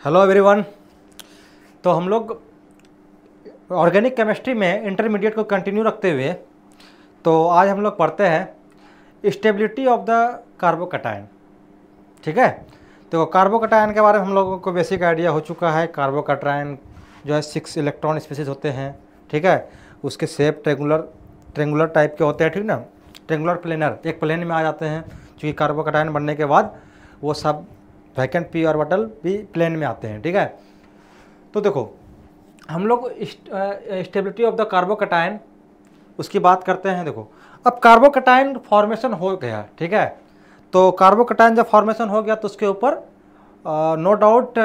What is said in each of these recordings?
Hello everyone. तो हम लोग ऑर्गेनिक केमिस्ट्री में इंटरमीडिएट को कंटिन्यू रखते हुए तो आज हम लोग पढ़ते हैं स्टेबिलिटी ऑफ द कार्बोकैटायन। ठीक है, तो कार्बोकैटायन के बारे में हम लोगों को बेसिक आइडिया हो चुका है। कार्बोकैटायन जो है 6 इलेक्ट्रॉन स्पीसीज होते हैं। ठीक है, उसके शेप ट्रेंगुलर टाइप के होते हैं। ठीक ना, ट्रेंगुलर प्लेनर, एक प्लेन में आ जाते हैं। क्योंकि कार्बोकैटायन बनने के बाद वो सब वैकेंट पी ऑर्बिटल भी प्लेन में आते हैं। ठीक है, तो देखो हम लोग स्टेबिलिटी ऑफ द कार्बोकैटायन उसकी बात करते हैं। देखो अब कार्बोकैटायन फॉर्मेशन हो गया, ठीक है, तो कार्बोकैटायन जब फॉर्मेशन हो गया तो उसके ऊपर नो डाउट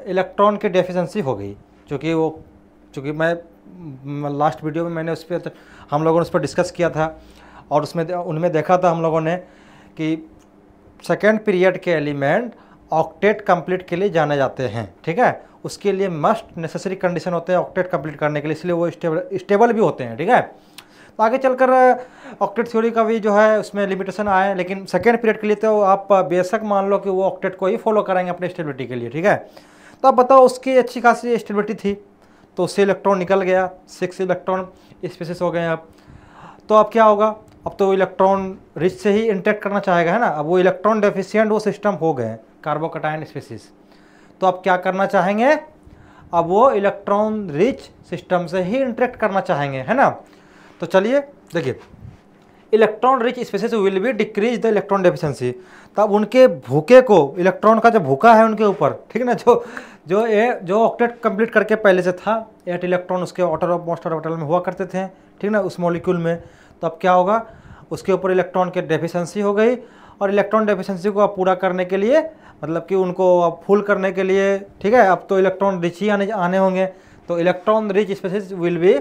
इलेक्ट्रॉन की डेफिशिएंसी हो गई। चूँकि मैं लास्ट वीडियो में मैंने उस पर हम लोगों ने उस पर डिस्कस किया था और उनमें देखा था हम लोगों ने कि सेकेंड पीरियड के एलिमेंट ऑक्टेट कंप्लीट के लिए जाने जाते हैं। ठीक है, उसके लिए मस्ट नेसेसरी कंडीशन होते हैं ऑक्टेट कंप्लीट करने के लिए, इसलिए वो स्टेबल भी होते हैं। ठीक है, तो आगे चलकर ऑक्टेट थ्योरी का भी जो है उसमें लिमिटेशन आए, लेकिन सेकेंड पीरियड के लिए तो आप बेशक मान लो कि वो ऑक्टेट को ही फॉलो कराएंगे अपने स्टेबिलिटी के लिए। ठीक है, तो आप बताओ उसकी अच्छी खासी स्टेबिलिटी थी तो उससे इलेक्ट्रॉन निकल गया, 6 इलेक्ट्रॉन स्पीसीज हो गए। अब तो अब क्या होगा, अब तो इलेक्ट्रॉन रिच से ही इंटरेक्ट करना चाहेगा, है ना। अब वो इलेक्ट्रॉन डेफिशिएंट वो सिस्टम हो गए कार्बोकैटायन स्पीसीज, तो अब क्या करना चाहेंगे, अब वो इलेक्ट्रॉन रिच सिस्टम से ही इंटरेक्ट करना चाहेंगे, है ना। तो चलिए देखिए, electron rich species will be decrease the electron deficiency. तब उनके भूखे को, इलेक्ट्रॉन का जो भूखा है उनके ऊपर, ठीक है ना, जो ऑक्टेट कंप्लीट करके पहले से था 8 इलेक्ट्रॉन उसके मोस्ट ऑर्बिटल में हुआ करते थे, ठीक ना, उस मॉलिक्यूल में। तो अब क्या होगा, उसके ऊपर इलेक्ट्रॉन की डेफिशिएंसी हो गई और इलेक्ट्रॉन डेफिशिएंसी को अब पूरा करने के लिए, मतलब कि उनको अब फुल करने के लिए, ठीक है, अब तो इलेक्ट्रॉन रिच ही आने होंगे। तो electron rich species will be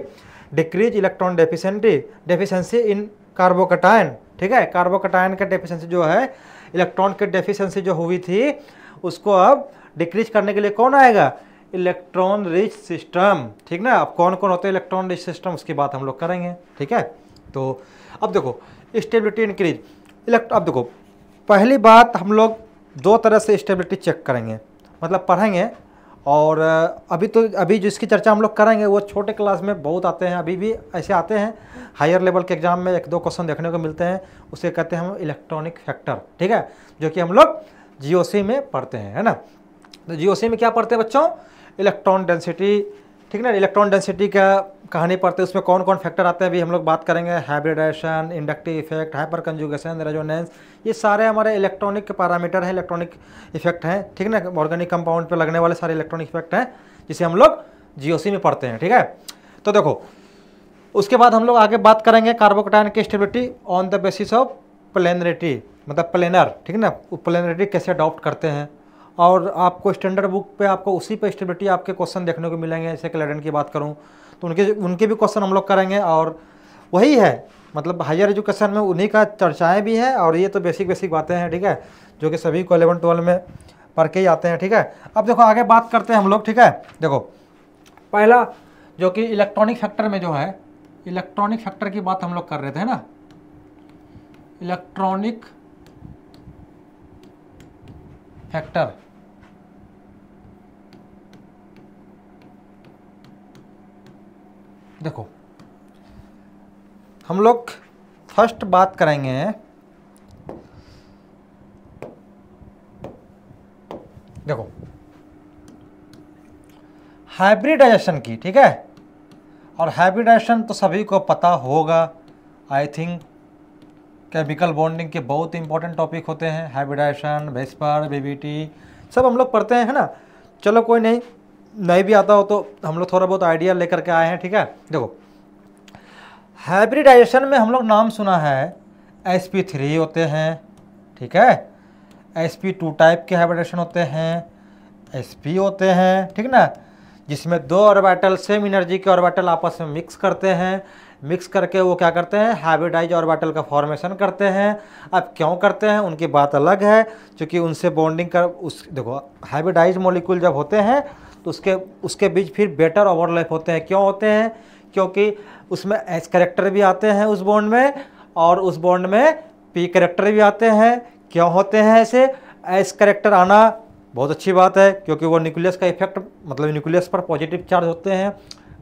decrease electron deficiency in carbocation. ठीक है, कार्बोकैटायन का डेफिशिएंसी जो है, इलेक्ट्रॉन की डेफिशिएंसी जो हुई थी उसको अब डिक्रीज करने के लिए कौन आएगा, इलेक्ट्रॉन रिच सिस्टम। ठीक ना, अब कौन कौन होते हैं इलेक्ट्रॉन रिच सिस्टम उसकी बात हम लोग करेंगे। ठीक है, तो अब देखो स्टेबिलिटी इंक्रीज। अब देखो पहली बात, हम लोग 2 तरह से स्टेबिलिटी चेक करेंगे, मतलब पढ़ेंगे। और अभी जिसकी चर्चा हम लोग करेंगे वो छोटे क्लास में बहुत आते हैं, अभी भी ऐसे आते हैं, हायर लेवल के एग्जाम में 1-2 क्वेश्चन देखने को मिलते हैं। उसे कहते हैं हम इलेक्ट्रॉनिक फैक्टर। ठीक है, जो कि हम लोग जीओसी में पढ़ते हैं, है ना। तो जीओसी में क्या पढ़ते हैं बच्चों, इलेक्ट्रॉन डेंसिटी। ठीक ना, इलेक्ट्रॉन डेंसिटी का कहानी पढ़ते हैं, उसमें कौन कौन फैक्टर आते हैं अभी हम लोग बात करेंगे। Hybridization, inductive effect, hyperconjugation, resonance, ये सारे हमारे इलेक्ट्रॉनिक पैरामीटर हैं, इलेक्ट्रॉनिक इफेक्ट हैं। ठीक ना, ऑर्गेनिक कंपाउंड पे लगने वाले सारे इलेक्ट्रॉनिक इफेक्ट हैं जिसे हम लोग जीओसी में पढ़ते हैं। ठीक है, तो देखो उसके बाद हम लोग आगे बात करेंगे कार्बोकैटायन की stability on the basis of planarity, मतलब प्लेनर। ठीक ना, प्लेनरिटी कैसे अडॉप्ट करते हैं, और आपको स्टैंडर्ड बुक पे आपको उसी पे स्टेबिलिटी आपके क्वेश्चन देखने को मिलेंगे। जैसे क्लैडन की बात करूं तो उनके भी क्वेश्चन हम लोग करेंगे, और वही है, मतलब हायर एजुकेशन में उन्हीं का चर्चाएं भी हैं, और ये तो बेसिक बातें हैं। ठीक है, जो कि सभी को 11-12 में पढ़ के ही आते हैं। ठीक है, अब देखो आगे बात करते हैं हम लोग। ठीक है, देखो पहला जो कि इलेक्ट्रॉनिक फैक्टर में जो है, इलेक्ट्रॉनिक फैक्टर की बात हम लोग कर रहे थे ना, इलेक्ट्रॉनिक फैक्टर। देखो हम लोग फर्स्ट बात करेंगे देखो हाइब्रिडाइजेशन की। ठीक है, और हाइब्रिडाइजेशन तो सभी को पता होगा, आई थिंक केमिकल बॉन्डिंग के बहुत इंपॉर्टेंट टॉपिक होते हैं। हाइब्रिडाइजेशन, वेस्पर, बीबीटी सब हम लोग पढ़ते हैं, है ना। चलो कोई नहीं भी आता हो तो हम लोग थोड़ा बहुत आइडिया लेकर के आए हैं। ठीक है, देखो हाइब्रिडाइजेशन में हम लोग नाम सुना है, sp3 होते हैं। ठीक है, sp2 टाइप के हाइब्रिडाइजेशन होते हैं, sp होते हैं। ठीक ना, जिसमें 2 ऑर्बिटल सेम एनर्जी के ऑर्बिटल आपस में मिक्स करते हैं, मिक्स करके वो क्या करते हैं, हाइब्रिडाइज ऑर्बिटल का फॉर्मेशन करते हैं। अब क्यों करते हैं उनकी बात अलग है, क्योंकि उनसे बॉन्डिंग कर देखो हाइब्रिडाइज मॉलिक्यूल जब होते हैं तो उसके बीच फिर बेटर ओवरलैप होते हैं। क्यों होते हैं, क्योंकि उसमें एस कैरेक्टर भी आते हैं उस बॉन्ड में, और उस बॉन्ड में पी कैरेक्टर भी आते हैं। क्यों होते हैं ऐसे, एस कैरेक्टर आना बहुत अच्छी बात है, क्योंकि वो न्यूक्लियस का इफेक्ट मतलब न्यूक्लियस पर पॉजिटिव चार्ज होते हैं,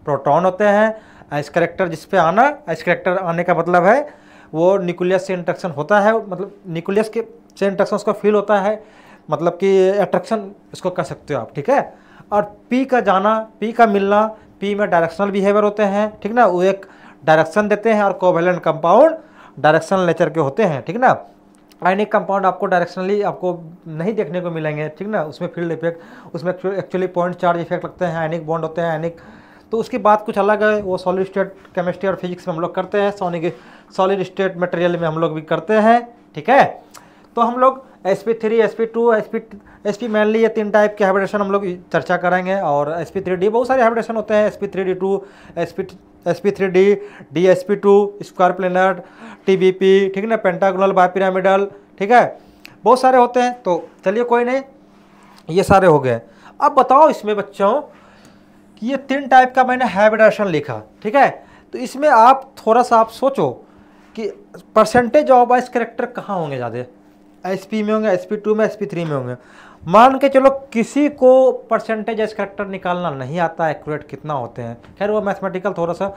प्रोटॉन होते हैं। एस करेक्टर जिस पे आना, एस करेक्टर आने का मतलब है वो न्यूक्लियस से इंटरेक्शन होता है, मतलब न्यूक्लियस के से इंटरेक्शन उसको फील होता है, मतलब कि अट्रैक्शन इसको कह सकते हो आप, ठीक है। और पी का जाना, पी का मिलना, पी में डायरेक्शनल बिहेवियर होते हैं, ठीक ना, वो एक डायरेक्शन देते हैं। और कोवेलेंट कंपाउंड डायरेक्शनल नेचर के होते हैं, ठीक ना। आयनिक कंपाउंड आपको डायरेक्शनली आपको नहीं देखने को मिलेंगे, ठीक ना, उसमें फील्ड इफेक्ट, उसमें एक्चुअली पॉइंट चार्ज इफेक्ट लगते हैं, आयनिक बॉन्ड होते हैं, आयनिक, तो उसकी बात कुछ अलग है, वो सॉलिड स्टेट केमिस्ट्री और फिजिक्स में हम लोग करते हैं, सॉलिड स्टेट मटेरियल में हम लोग भी करते हैं, ठीक है। तो हम लोग sp3, sp2, sp मेनली ये 3 टाइप के हाइब्रिडेशन हम लोग चर्चा करेंगे। और sp3d बहुत सारे हाइब्रिडेशन होते हैं, sp3d2, sp3d, dsp2, square planar, tbp, ठीक ना, पेंटागोनल बाइपिरामिडल, ठीक है, बहुत सारे होते हैं। तो चलिए कोई नहीं, ये सारे हो गए। अब बताओ इसमें बच्चों कि ये 3 टाइप का मैंने हाइब्रिडेशन लिखा, ठीक है, तो इसमें आप थोड़ा सा आप सोचो कि परसेंटेज ऑफ एस करेक्टर कहाँ होंगे ज़्यादा, sp में होंगे, sp2 में, sp3 में होंगे। मान के चलो किसी को परसेंटेज एस करेक्टर निकालना नहीं आता, एक्यूरेट कितना होते हैं, खैर वो मैथमेटिकल थोड़ा सा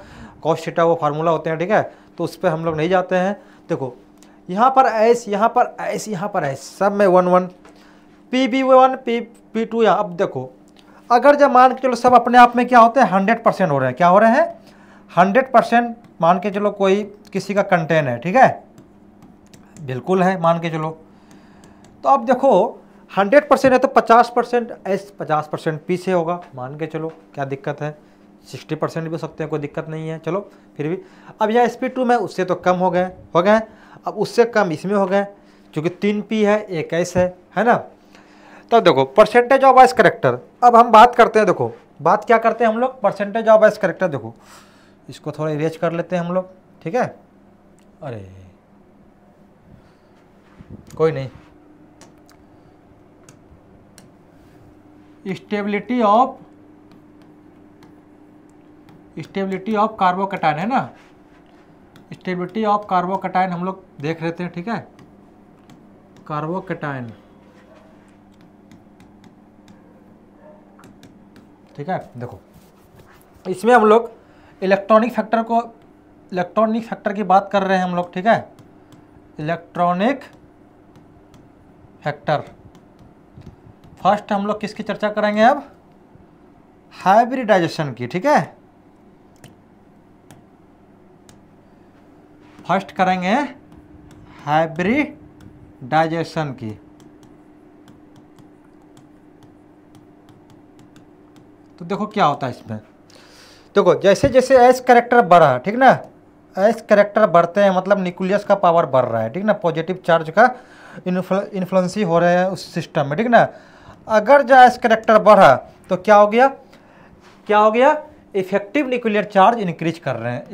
कॉस थीटा वो फार्मूला होते हैं, ठीक है, तो उस पर हम लोग नहीं जाते हैं। देखो यहाँ पर एस, यहाँ पर एस, यहाँ पर एस, सब में 1 1, pb1, p2 यहाँ। अब देखो अगर जब मान के चलो सब अपने आप में क्या होते हैं 100% हो रहे हैं, क्या हो रहे हैं 100% मान के चलो कोई किसी का कंटेन है, ठीक है, बिल्कुल है मान के चलो। तो अब देखो 100% है तो 50% एस, 50% पी से होगा, मान के चलो, क्या दिक्कत है, 60% भी हो सकते हैं, कोई दिक्कत नहीं है, चलो फिर भी। अब यहाँ sp2 में उससे तो कम हो गए, अब उससे कम इसमें हो गए, क्योंकि 3 पी है, 1 एस है ना। तो देखो परसेंटेज ऑफ एस करेक्टर, अब हम बात करते हैं, देखो बात क्या करते हैं हम लोग, परसेंटेज ऑफ एस करेक्टर। देखो इसको थोड़ा इरेज कर लेते हैं हम लोग, ठीक है, अरे कोई नहीं, स्टेबिलिटी ऑफ कार्बोकैटायन है ना, स्टेबिलिटी ऑफ कार्बोकैटायन हम लोग देख लेते हैं, ठीक है, कार्बोकैटायन, ठीक है। देखो इसमें हम लोग इलेक्ट्रॉनिक फैक्टर की बात कर रहे हैं हम लोग, ठीक है, इलेक्ट्रॉनिक फैक्टर। फर्स्ट हम लोग किसकी चर्चा करेंगे अब, हाइब्रिडाइजेशन की, ठीक है, फर्स्ट करेंगे हाइब्रिडाइजेशन की। तो देखो क्या होता है इसमें, देखो जैसे जैसे एस करेक्टर बढ़ा, ठीक ना, एस करेक्टर बढ़ते हैं मतलब न्यूक्लियस का पावर बढ़ रहा है, ठीक ना, पॉजिटिव चार्ज का इन्फ्लुएंस हो रहे हैं उस सिस्टम में, ठीक ना। अगर जो एस करेक्टर बढ़ा तो क्या हो गया, इफेक्टिव न्यूक्लियर चार्ज इंक्रीज कर रहे हैं,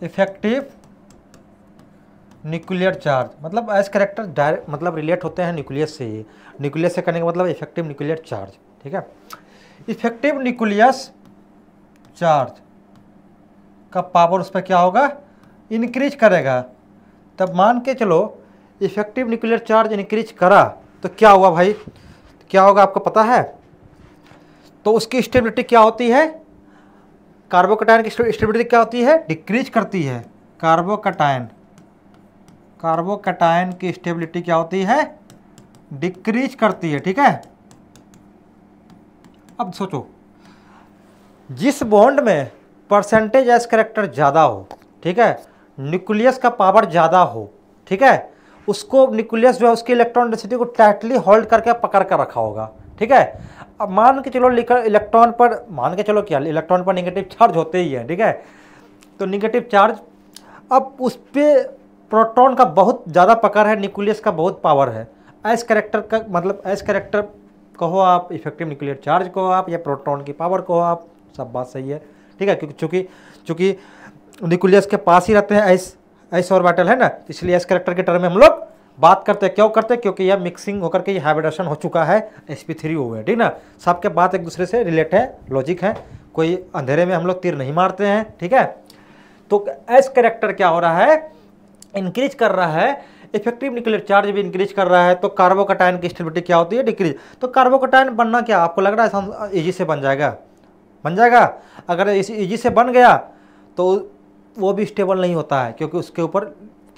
इफेक्टिव न्यूक्लियर चार्ज, मतलब एस करेक्टर डायरेक्ट मतलब रिलेट होते हैं न्यूक्लियस से ही, न्यूक्लियस से करने का मतलब इफेक्टिव न्यूक्लियर चार्ज, ठीक है। इफेक्टिव न्यूक्लियस चार्ज का पावर उस पर क्या होगा, इंक्रीज करेगा। तब मान के चलो इफेक्टिव न्यूक्लियर चार्ज इंक्रीज करा तो क्या हुआ भाई, क्या होगा आपको पता है, तो उसकी स्टेबिलिटी क्या होती है, कार्बोकैटायन की स्टेबिलिटी क्या होती है, डिक्रीज करती है। कार्बोकैटायन की स्टेबिलिटी क्या होती है, डिक्रीज करती है, ठीक है। अब सोचो जिस बॉन्ड में परसेंटेज एस करेक्टर ज़्यादा हो, ठीक है, न्यूक्लियस का पावर ज़्यादा हो, ठीक है, उसको न्यूक्लियस जो है उसकी इलेक्ट्रॉन डेंसिटी को टाइटली होल्ड करके पकड़ कर रखा होगा, ठीक है। अब मान के चलो इलेक्ट्रॉन पर, मान के चलो क्या इलेक्ट्रॉन पर नेगेटिव चार्ज होते ही है, ठीक है, तो नेगेटिव चार्ज, अब उस पर प्रोटॉन का बहुत ज़्यादा पकड़ है, न्यूक्लियस का बहुत पावर है। एस करेक्टर का मतलब एस करेक्टर कहो आप, इफेक्टिव न्यूक्लियर चार्ज कहो आप, या प्रोटॉन की पावर कहो आप, सब बात सही है, ठीक है, क्योंकि चूँकि न्यूक्लियस के पास ही रहते हैं एस ऑर्बिटल है ना, इसलिए एस करेक्टर के टर्म में हम लोग बात करते हैं। क्यों करते हैं, क्योंकि यह मिक्सिंग होकर के ये हाइब्रिडेशन हो चुका है, sp3 हुए, ठीक ना, सबके बात एक दूसरे से रिलेट है, लॉजिक है, कोई अंधेरे में हम लोग तीर नहीं मारते हैं, ठीक है। तो एस करेक्टर क्या हो रहा है, इंक्रीज कर रहा है इफेक्टिव न्यूक्लियर चार्ज भी इंक्रीज कर रहा है, तो कार्बोकैटायन की स्टेबिलिटी क्या होती है, डिक्रीज। तो कार्बोकैटायन बनना क्या आपको लग रहा है इजी से बन जाएगा? बन जाएगा। अगर इजी से बन गया तो वो भी स्टेबल नहीं होता है, क्योंकि उसके ऊपर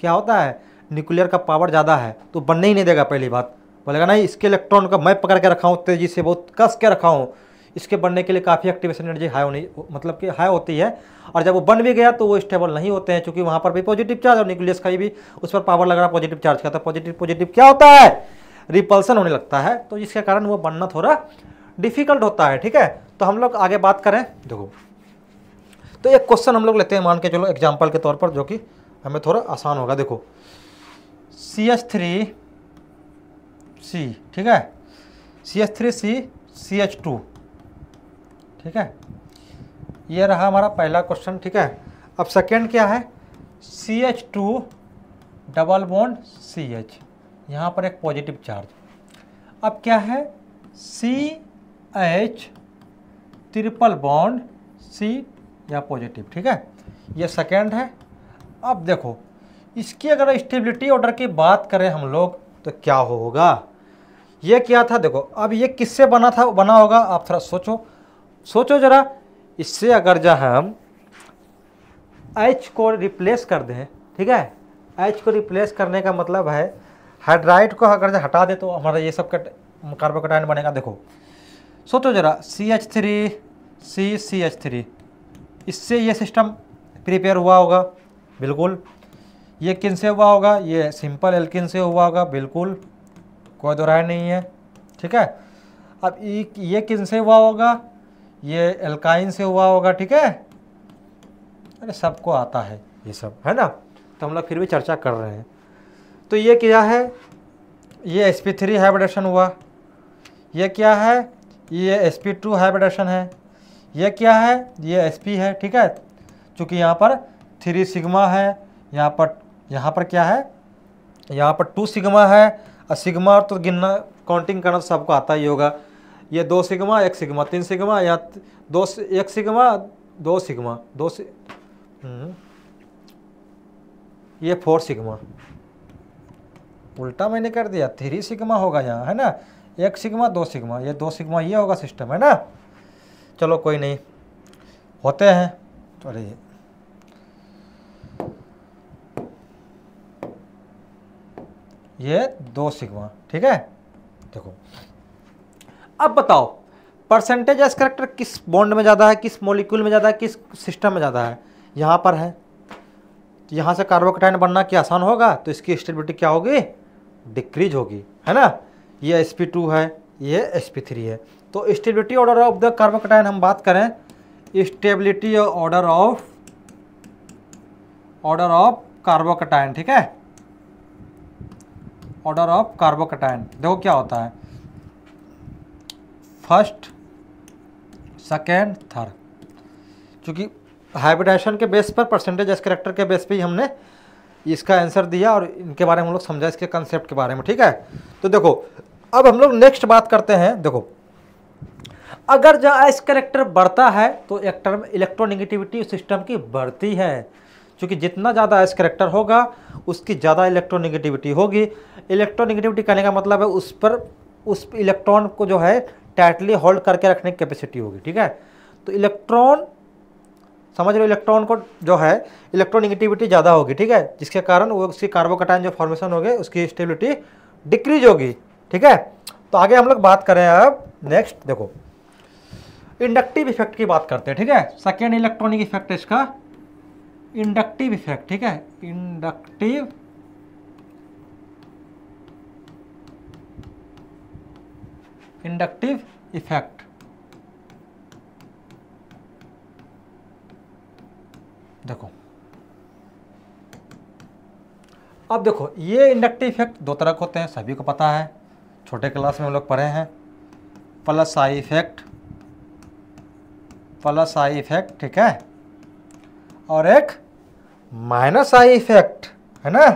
क्या होता है, न्यूक्लियर का पावर ज़्यादा है, तो बनने ही नहीं देगा। पहली बात बोलेगा नहीं, इसके इलेक्ट्रॉन का मैं पकड़ के रखा हूँ तेजी से, बहुत कस के रखा हूँ, इसके बनने के लिए काफ़ी एक्टिवेशन एनर्जी हाई होनी, मतलब कि हाई होती है। और जब वो बन भी गया तो वो स्टेबल नहीं होते हैं, क्योंकि वहाँ पर भी पॉजिटिव चार्ज और न्यूक्लियस का भी उस पर पावर लग रहा है पॉजिटिव चार्ज का, तो पॉजिटिव क्या होता है, रिपल्सन होने लगता है, तो जिसके कारण वो बनना थोड़ा डिफिकल्ट होता है। ठीक है, तो हम लोग आगे बात करें। देखो, तो एक क्वेश्चन हम लोग लेते हैं, मान के चलो एग्जाम्पल के तौर पर, जो कि हमें थोड़ा आसान होगा। देखो CH3C, ठीक है, CH3C CH2, ठीक है, ये रहा हमारा पहला क्वेश्चन। ठीक है, अब सेकेंड क्या है, CH2 डबल बॉन्ड CH, यहाँ पर एक पॉजिटिव चार्ज। अब क्या है, CH ट्रिपल बॉन्ड C या पॉजिटिव। ठीक है, ये सेकेंड है। अब देखो इसकी अगर स्टेबिलिटी ऑर्डर की बात करें हम लोग तो क्या होगा, ये क्या था, देखो अब ये किससे बना होगा, आप थोड़ा सोचो जरा। इससे अगर जो हम H को रिप्लेस कर दें, ठीक है, H को रिप्लेस करने का मतलब है हाइड्राइड को अगर जो हटा दे तो हमारा ये सब कार्बोकैटायन बनेगा। देखो सोचो जरा, CH3C CH3, इससे ये सिस्टम प्रिपेयर हुआ होगा, बिल्कुल। ये किन से हुआ होगा, ये सिंपल एल्किन से हुआ होगा, बिल्कुल, कोई दो राय नहीं है। ठीक है, अब ये किन से हुआ होगा, ये एल्काइन से हुआ होगा। ठीक है, अरे सबको आता है ये सब, है ना, तो हम लोग फिर भी चर्चा कर रहे हैं। तो ये क्या है, ये sp3 हाइब्रिडेशन हुआ, ये क्या है, ये sp2 हाइब्रिडेशन है, ये क्या है, ये sp है। ठीक है, चूँकि यहाँ पर 3 सिग्मा है, यहाँ पर क्या है, यहाँ पर 2 सिग्मा है, और सिग्मा तो गिनना काउंटिंग करना सबको आता ही होगा। ये 2 सिग्मा 1 सिग्मा 3 सिग्मा, या 1 सिग्मा 2 सिग्मा ये 4 सिग्मा, उल्टा मैंने कर दिया, 3 सिग्मा होगा यहाँ, है ना, 1 सिग्मा 2 सिग्मा, ये 2 सिग्मा, ये होगा सिस्टम, है ना। चलो कोई नहीं, होते हैं। तो अरे ये 2 सिग्मा, ठीक है। देखो अब बताओ परसेंटेज एस कैरेक्टर किस बॉन्ड में ज़्यादा है, किस मॉलिक्यूल में ज़्यादा है, किस सिस्टम में ज़्यादा है, यहाँ पर है। तो यहाँ से कार्बोकैटायन बनना क्या आसान होगा, तो इसकी स्टेबिलिटी क्या होगी, डिक्रीज होगी, है ना। ये sp2 है, ये sp3 है। तो stability order of the carbocation हम बात करें, स्टेबिलिटी ऑर्डर ऑफ कार्बोकैटायन, ठीक है, ऑर्डर ऑफ कार्बोकैटायन। देखो क्या होता है, फर्स्ट सेकेंड थर्ड, क्योंकि हाइब्रिडेशन के बेस पर, परसेंटेज एस कैरेक्टर के बेस पे ही हमने इसका आंसर दिया और इनके बारे में हम लोग समझा, इसके कंसेप्ट के बारे में, ठीक है। तो देखो अब हम लोग नेक्स्ट बात करते हैं। देखो अगर जहाँ एस कैरेक्टर बढ़ता है तो इलेक्ट्रोनेगेटिविटी सिस्टम की बढ़ती है, क्योंकि जितना ज़्यादा एस कैरेक्टर होगा उसकी ज़्यादा इलेक्ट्रोनेगेटिविटी होगी। इलेक्ट्रोनेगेटिविटी कहने का मतलब है उस इलेक्ट्रॉन को जो है टाइटली होल्ड करके रखने की कैपेसिटी होगी, ठीक है। तो इलेक्ट्रॉन समझ रहे हो, इलेक्ट्रॉन को जो है इलेक्ट्रोनेगेटिविटी ज़्यादा होगी, ठीक है, जिसके कारण वो उसकी कार्बोकैटायन जो फॉर्मेशन होगी उसकी स्टेबिलिटी डिक्रीज होगी, ठीक है। तो आगे हम लोग बात करें अब नेक्स्ट, देखो इंडक्टिव इफेक्ट की बात करते हैं, ठीक है। सेकेंड इलेक्ट्रॉनिक इफेक्ट इसका इंडक्टिव इफेक्ट, ठीक है, इंडक्टिव इफेक्ट। देखो अब देखो ये इंडक्टिव इफेक्ट दो तरह के होते हैं, सभी को पता है, छोटे क्लास में हम लोग पढ़े हैं। प्लस आई इफेक्ट, ठीक है, और एक माइनस आई इफेक्ट, है ना,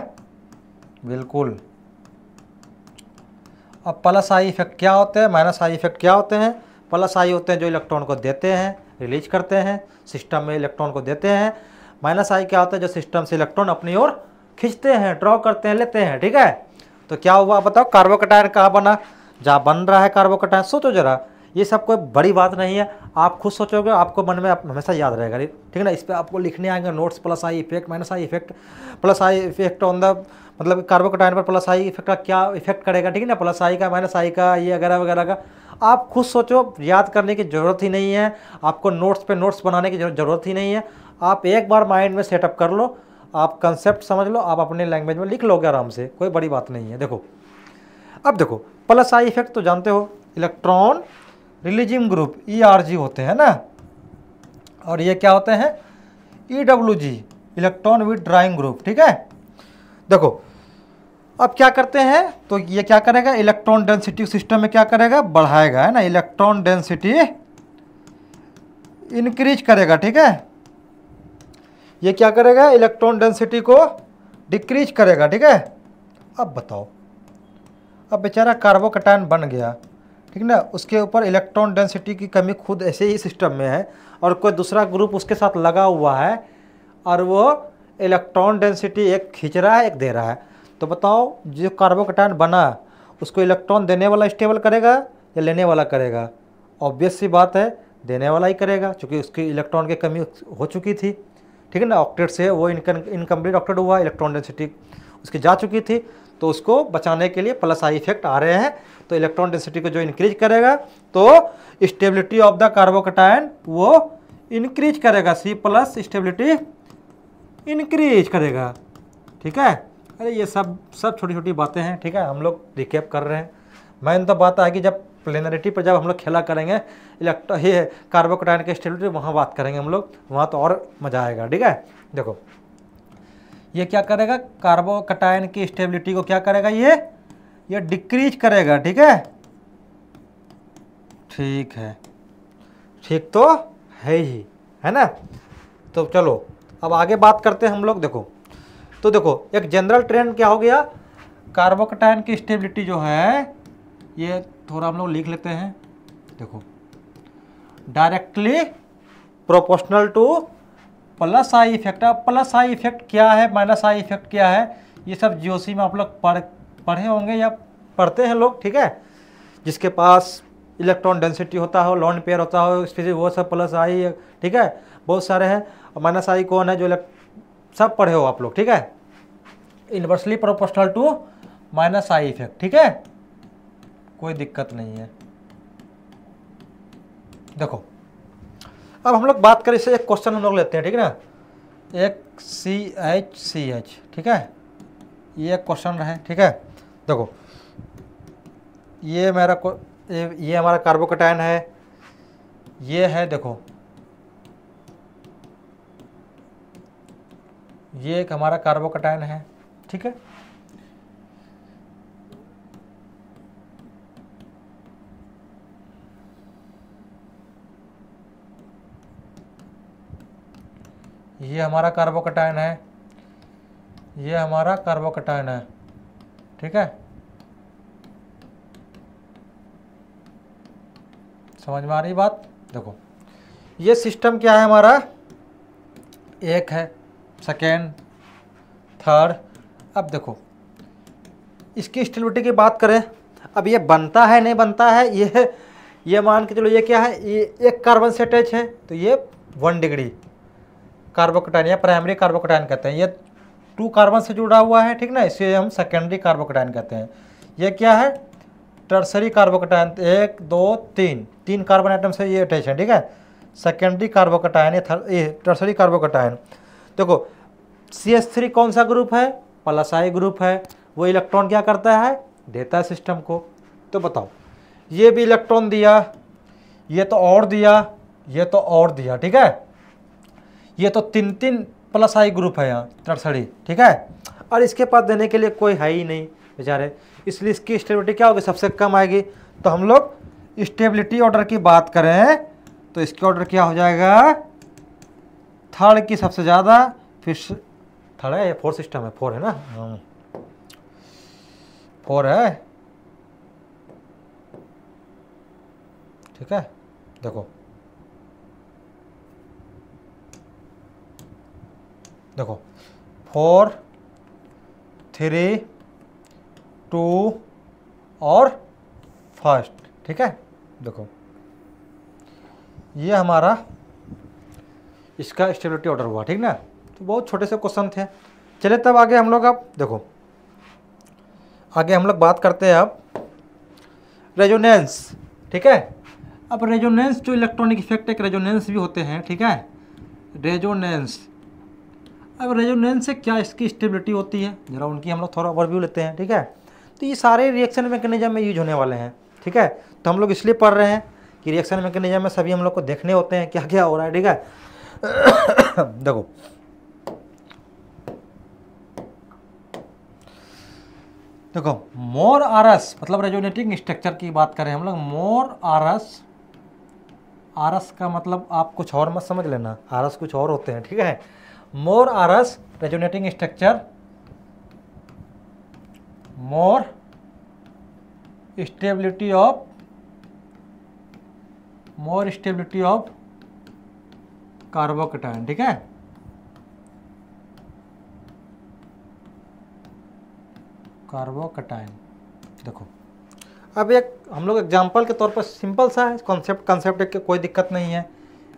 बिल्कुल। अब प्लस आई इफेक्ट क्या होते हैं, माइनस आई इफेक्ट क्या होते हैं। प्लस आई होते हैं जो इलेक्ट्रॉन को देते हैं, रिलीज करते हैं, सिस्टम में इलेक्ट्रॉन को देते हैं। माइनस आई क्या होता है, जो सिस्टम से इलेक्ट्रॉन अपनी ओर खींचते हैं, ड्रॉ करते हैं, लेते हैं, ठीक है। तो क्या हुआ बताओ, कार्बोकैटायन कहाँ बना, जहाँ बन रहा है कार्बोकैटायन। सोचो जरा, ये सब कोई बड़ी बात नहीं है, आप खुद सोचोगे आपको मन में हमेशा याद रहेगा, ठीक है ना। इस पर आपको लिखने आएंगे notes, plus I effect, minus I effect, plus I effect on the, मतलब कार्बोकैटायन पर प्लस आई इफेक्ट का क्या इफेक्ट करेगा, ठीक है ना, प्लस आई का, माइनस आई का, ये वगैरह वगैरह का। आप खुद सोचो, याद करने की ज़रूरत ही नहीं है, आपको नोट्स पे नोट्स बनाने की ज़रूरत ही नहीं है। आप एक बार माइंड में सेटअप कर लो, आप कंसेप्ट समझ लो, आप अपने लैंग्वेज में लिख लोगे आराम से, कोई बड़ी बात नहीं है। देखो अब देखो, प्लस आई इफेक्ट तो जानते हो, इलेक्ट्रॉन रिलीजिंग ग्रुप ERG होते हैं ना, और ये क्या होते हैं EWG, इलेक्ट्रॉन विथड्राइंग ग्रुप, ठीक है। देखो अब क्या करते हैं, तो ये क्या करेगा, इलेक्ट्रॉन डेंसिटी सिस्टम में क्या करेगा, बढ़ाएगा, है ना, इलेक्ट्रॉन डेंसिटी इंक्रीज करेगा, ठीक है। ये क्या करेगा, इलेक्ट्रॉन डेंसिटी को डिक्रीज करेगा, ठीक है। अब बताओ, अब बेचारा कार्बोकैटायन बन गया, ठीक ना, उसके ऊपर इलेक्ट्रॉन डेंसिटी की कमी खुद ऐसे ही सिस्टम में है, और कोई दूसरा ग्रुप उसके साथ लगा हुआ है, और वो इलेक्ट्रॉन डेंसिटी एक खींच रहा है, एक दे रहा है। तो बताओ, जो कार्बोकैटायन बना उसको इलेक्ट्रॉन देने वाला स्टेबल करेगा या लेने वाला करेगा? ऑब्वियस सी बात है, देने वाला ही करेगा, क्योंकि उसकी इलेक्ट्रॉन की कमी हो चुकी थी, ठीक है ना। ऑक्टेट से वो इनकम्प्लीट ऑक्टेट हुआ, इलेक्ट्रॉन डेंसिटी उसकी जा चुकी थी, तो उसको बचाने के लिए प्लस आई इफेक्ट आ रहे हैं, तो इलेक्ट्रॉन डेंसिटी को जो इंक्रीज करेगा, तो स्टेबिलिटी ऑफ द कार्बोकैटायन वो इंक्रीज करेगा, C+ स्टेबिलिटी इंक्रीज करेगा, ठीक है। अरे ये सब छोटी छोटी बातें हैं, ठीक है, हम लोग रिकैप कर रहे हैं। मेन तो बात आएगी जब प्लेनरिटी पर, जब हम लोग खेला करेंगे ये कार्बोकैटायन के स्टेबिलिटी, वहाँ बात करेंगे हम लोग, वहाँ तो और मज़ा आएगा, ठीक है। देखो ये क्या करेगा, कार्बोकैटायन की स्टेबिलिटी को क्या करेगा, ये डिक्रीज करेगा, ठीक है। ठीक है, ठीक तो है ही, है ना। तो चलो अब आगे बात करते हैं हम लोग। देखो तो देखो, एक जनरल ट्रेंड क्या हो गया, कार्बोकैटायन की स्टेबिलिटी जो है, ये थोड़ा हम लोग लिख लेते हैं। देखो, directly proportional two plus I effect. अब प्लस आई इफेक्ट क्या है, माइनस आई इफेक्ट क्या है, ये सब GOC में आप लोग पढ़े होंगे या पढ़ते हैं लोग, ठीक है। जिसके पास इलेक्ट्रॉन डेंसिटी होता हो, लॉन पेयर होता हो, स्पेसिफिक, वो सब प्लस आई, ठीक है, बहुत सारे हैं। और माइनस आई कौन है, जो सब पढ़े हो आप लोग, ठीक है। Inversely proportional to minus I effect, ठीक है, कोई दिक्कत नहीं है। देखो अब हम लोग बात करें, इससे एक क्वेश्चन हम लोग लेते हैं, ठीक है ना, एक CH, ठीक है, ये क्वेश्चन है, ठीक है। देखो ये ये हमारा कार्बोकैटायन है, ये है, देखो ये एक हमारा कार्बोकैटायन है, ठीक है। ये हमारा कार्बोकैटायन है, ये हमारा कार्बोकैटायन है, ठीक है। समझ में आ रही बात? देखो ये सिस्टम क्या है हमारा, एक है, सेकेंड, थर्ड। अब देखो इसकी स्टेबिलिटी की बात करें, अब ये बनता है नहीं बनता है, ये मान के चलो, ये क्या है, ये एक कार्बन से अटैच है, तो ये 1 डिग्री कार्बोकैटायन या प्राइमरी कार्बोकैटायन कहते हैं। ये 2 कार्बन से जुड़ा हुआ है, ठीक ना, इसे हम सेकेंडरी कार्बोकैटायन कहते हैं। ये क्या है, टर्सरी कार्बोकैटायन, 1 2 3 कार्बन आइटम से ये अटैच है, ठीक है। सेकेंडरी कार्बोकैटायन, ये टर्सरी कार्बोकैटायन। देखो CH3 कौन सा ग्रुप है, प्लस आई ग्रुप है, वो इलेक्ट्रॉन क्या करता है, देता है सिस्टम को। तो बताओ, ये भी इलेक्ट्रॉन दिया, ये तो और दिया, ये तो और दिया, ठीक है। ये तो 3 प्लस आई ग्रुप है यहाँ टर्सरी, ठीक है, और इसके पास देने के लिए कोई है ही नहीं बेचारे, इसलिए इसकी स्टेबिलिटी क्या होगी, सबसे कम आएगी। तो हम लोग स्टेबिलिटी ऑर्डर की बात करें तो इसके ऑर्डर क्या हो जाएगा, थर्ड की सबसे ज़्यादा, फिर थर्ड है, ये 4 सिस्टम है, 4 है ना, 4 है, ठीक है। देखो देखो 4 3 2 और फर्स्ट, ठीक है। देखो ये हमारा इसका स्टेबिलिटी ऑर्डर हुआ, ठीक ना। तो बहुत छोटे से क्वेश्चन थे। चलिए तब आगे हम लोग, अब देखो आगे हम लोग बात करते हैं अब रेजोनेंस, ठीक है। अब रेजोनेंस जो इलेक्ट्रॉनिक इफेक्ट एक रेजोनेंस भी होते हैं, ठीक है, रेजोनेंस। अब रेजोनेंस से क्या इसकी स्टेबिलिटी होती है, जरा उनकी हम लोग थोड़ा ओवरव्यू लेते हैं, ठीक है। तो ये सारे रिएक्शन मैकेनिज्म में यूज होने वाले हैं, ठीक है। तो हम लोग इसलिए पढ़ रहे हैं कि रिएक्शन मैकेनिज्म में सभी हम लोग को देखने होते हैं क्या क्या हो रहा है, ठीक है। देखो मोर आरस मतलब रेजोनेटिंग स्ट्रक्चर की बात करें हम लोग, मोर आरस, आरस का मतलब आप कुछ और मत समझ लेना, आरस कुछ और होते हैं, ठीक है। मोर आरस resonating structure, more stability of carbocation, ठीक है। कार्बोकैटायन। देखो अब एक हम लोग एग्जांपल के तौर पर सिंपल सा है कंसेप्ट के, कोई दिक्कत नहीं है।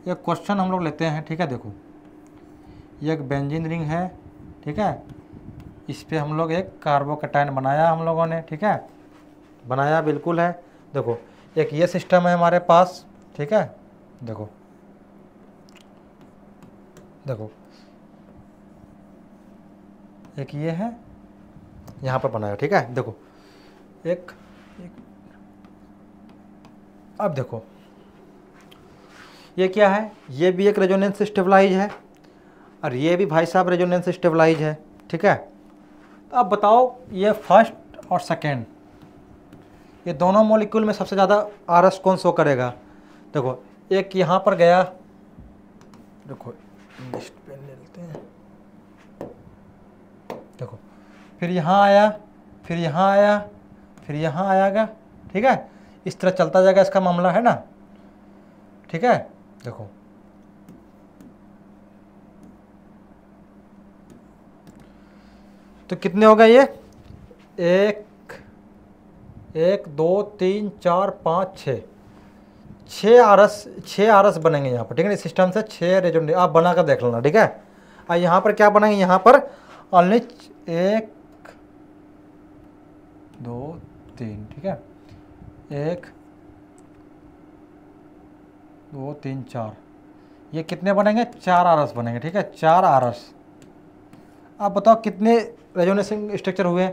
एक क्वेश्चन हम लोग लेते हैं, ठीक है। देखो ये एक बेंजीन रिंग है, ठीक है। इस पे हम लोग एक कार्बोकैटायन बनाया हम लोगों ने, ठीक है, बनाया बिल्कुल है। देखो एक ये सिस्टम है हमारे पास, ठीक है। देखो देखो एक ये है यहाँ पर बनाया, ठीक है। देखो एक अब देखो ये क्या है, ये भी एक रेजोनेंस स्टेबलाइज है और ये भी भाई साहब रेजोनेंस स्टेबलाइज है, ठीक है। तो अब बताओ ये फर्स्ट और सेकेंड, ये दोनों मॉलिक्यूल में सबसे ज़्यादा आरएस कौन शो करेगा। देखो एक यहाँ पर गया, देखो नेक्स्ट पेन ले लेते हैं। देखो फिर यहाँ आया, फिर यहाँ आया, फिर यहाँ आएगा, ठीक है। इस तरह चलता जाएगा इसका मामला, है ना, ठीक है। देखो तो कितने हो गए ये, 1 2 3 4 5 6 आरस बनेंगे यहाँ पर, ठीक है। इस सिस्टम से 6 रेजोनेंस आप बना कर देख लेना, ठीक है। और यहाँ पर क्या बनेंगे, यहाँ पर ओनली 1 2 3, ठीक है, 1 2 3 4, ये कितने बनेंगे, 4 आरस बनेंगे, ठीक है, 4 आरस। आप बताओ कितने रेजोनेटिंग स्ट्रक्चर हुए,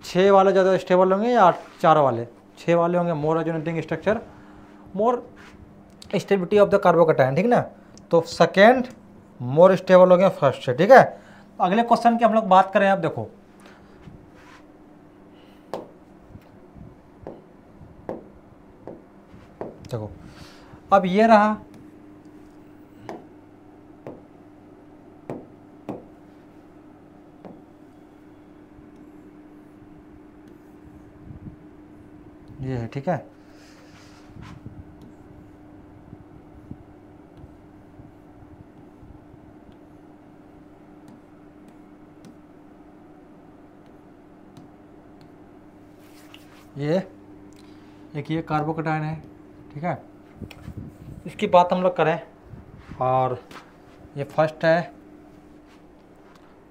6 वाले ज़्यादा स्टेबल होंगे या 4 वाले, 6 वाले होंगे more resonating structure, more stability of the carbocation, ठीक ना। तो सेकेंड मोर स्टेबल हो गया फर्स्ट से, ठीक है। अगले क्वेश्चन की हम लोग बात करें, आप देखो देखो अब ये रहा, ये है, ठीक है। ये कार्बोकैटायन है, ठीक है। इसकी बात हम लोग करें, और ये फर्स्ट है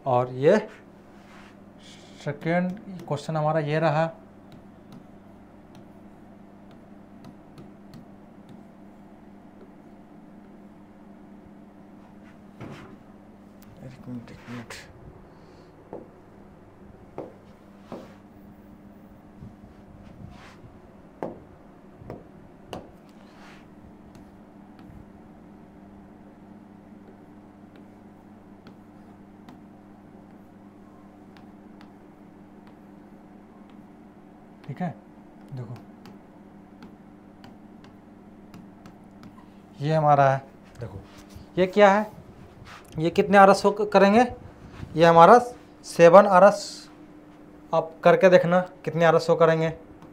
और ये सेकेंड क्वेश्चन हमारा ये रहा। एक मिनट ठीक है। देखो ये हमारा है, देखो ये क्या है, ये कितने आरस करेंगे, ये हमारा 7 आरस, आप करके देखना कितने आरस शो करेंगे,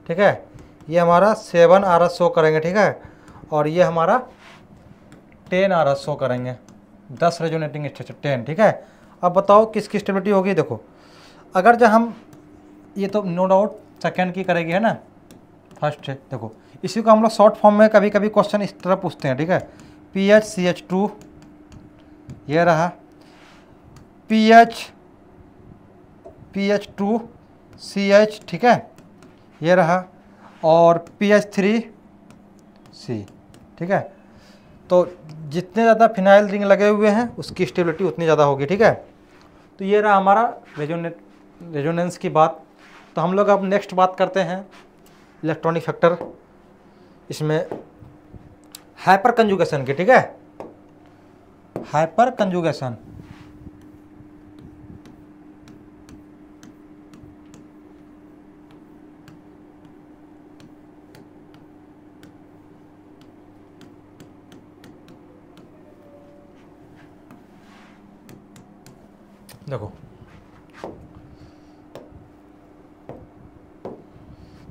ठीक है। ये हमारा 7 आरस शो करेंगे, ठीक है। और ये हमारा 10 आरस शो करेंगे, 10 रेजोनेटिंग स्ट्रक्चर 10, ठीक है। अब बताओ किसकी स्टेबिलिटी होगी। देखो अगर जब हम ये तो नो डाउट सेकेंड की करेगी है ना, फर्स्ट है। देखो इसी को हम लोग शॉर्ट फॉर्म में कभी कभी क्वेश्चन इस तरह पूछते हैं, ठीक है। PHCH2 ये रहा, PH2CH, ठीक है, ये रहा, और PH3C, ठीक है। तो जितने ज़्यादा फिनाइल रिंग लगे हुए हैं उसकी स्टेबिलिटी उतनी ज़्यादा होगी, ठीक है। तो ये रहा हमारा रेजोनेंस की बात। तो हम लोग अब नेक्स्ट बात करते हैं इलेक्ट्रॉनिक फैक्टर, इसमें हाइपर कंजुगेशन की, ठीक है। हाइपर कंजुगेशन,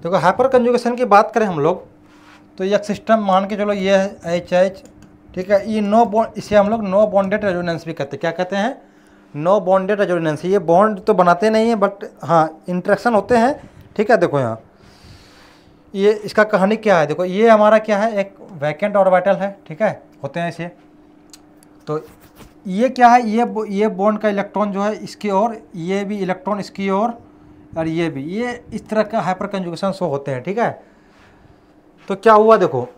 देखो हाइपर कंजुगेशन की बात करें हम लोग तो एक सिस्टम मान के चलो ये है HH, ठीक है। ये नो बॉन्ड, इसे हम लोग नो बॉन्डेड रेजोनेंस भी कहते हैं। क्या कहते हैं? No bonded resonance. ये बॉन्ड तो बनाते नहीं हैं बट हाँ इंट्रैक्शन होते हैं, ठीक है। देखो यहाँ ये इसका कहानी क्या है, देखो ये हमारा क्या है, एक वैकेंट ऑर्बिटल है, ठीक है, होते हैं ऐसे। तो ये क्या है, ये बॉन्ड का इलेक्ट्रॉन जो है इसकी ओर, ये भी इलेक्ट्रॉन इसकी ओर, और ये भी, ये इस तरह का हाइपर कंजुगेशन शो होते हैं, ठीक है। तो क्या हुआ देखो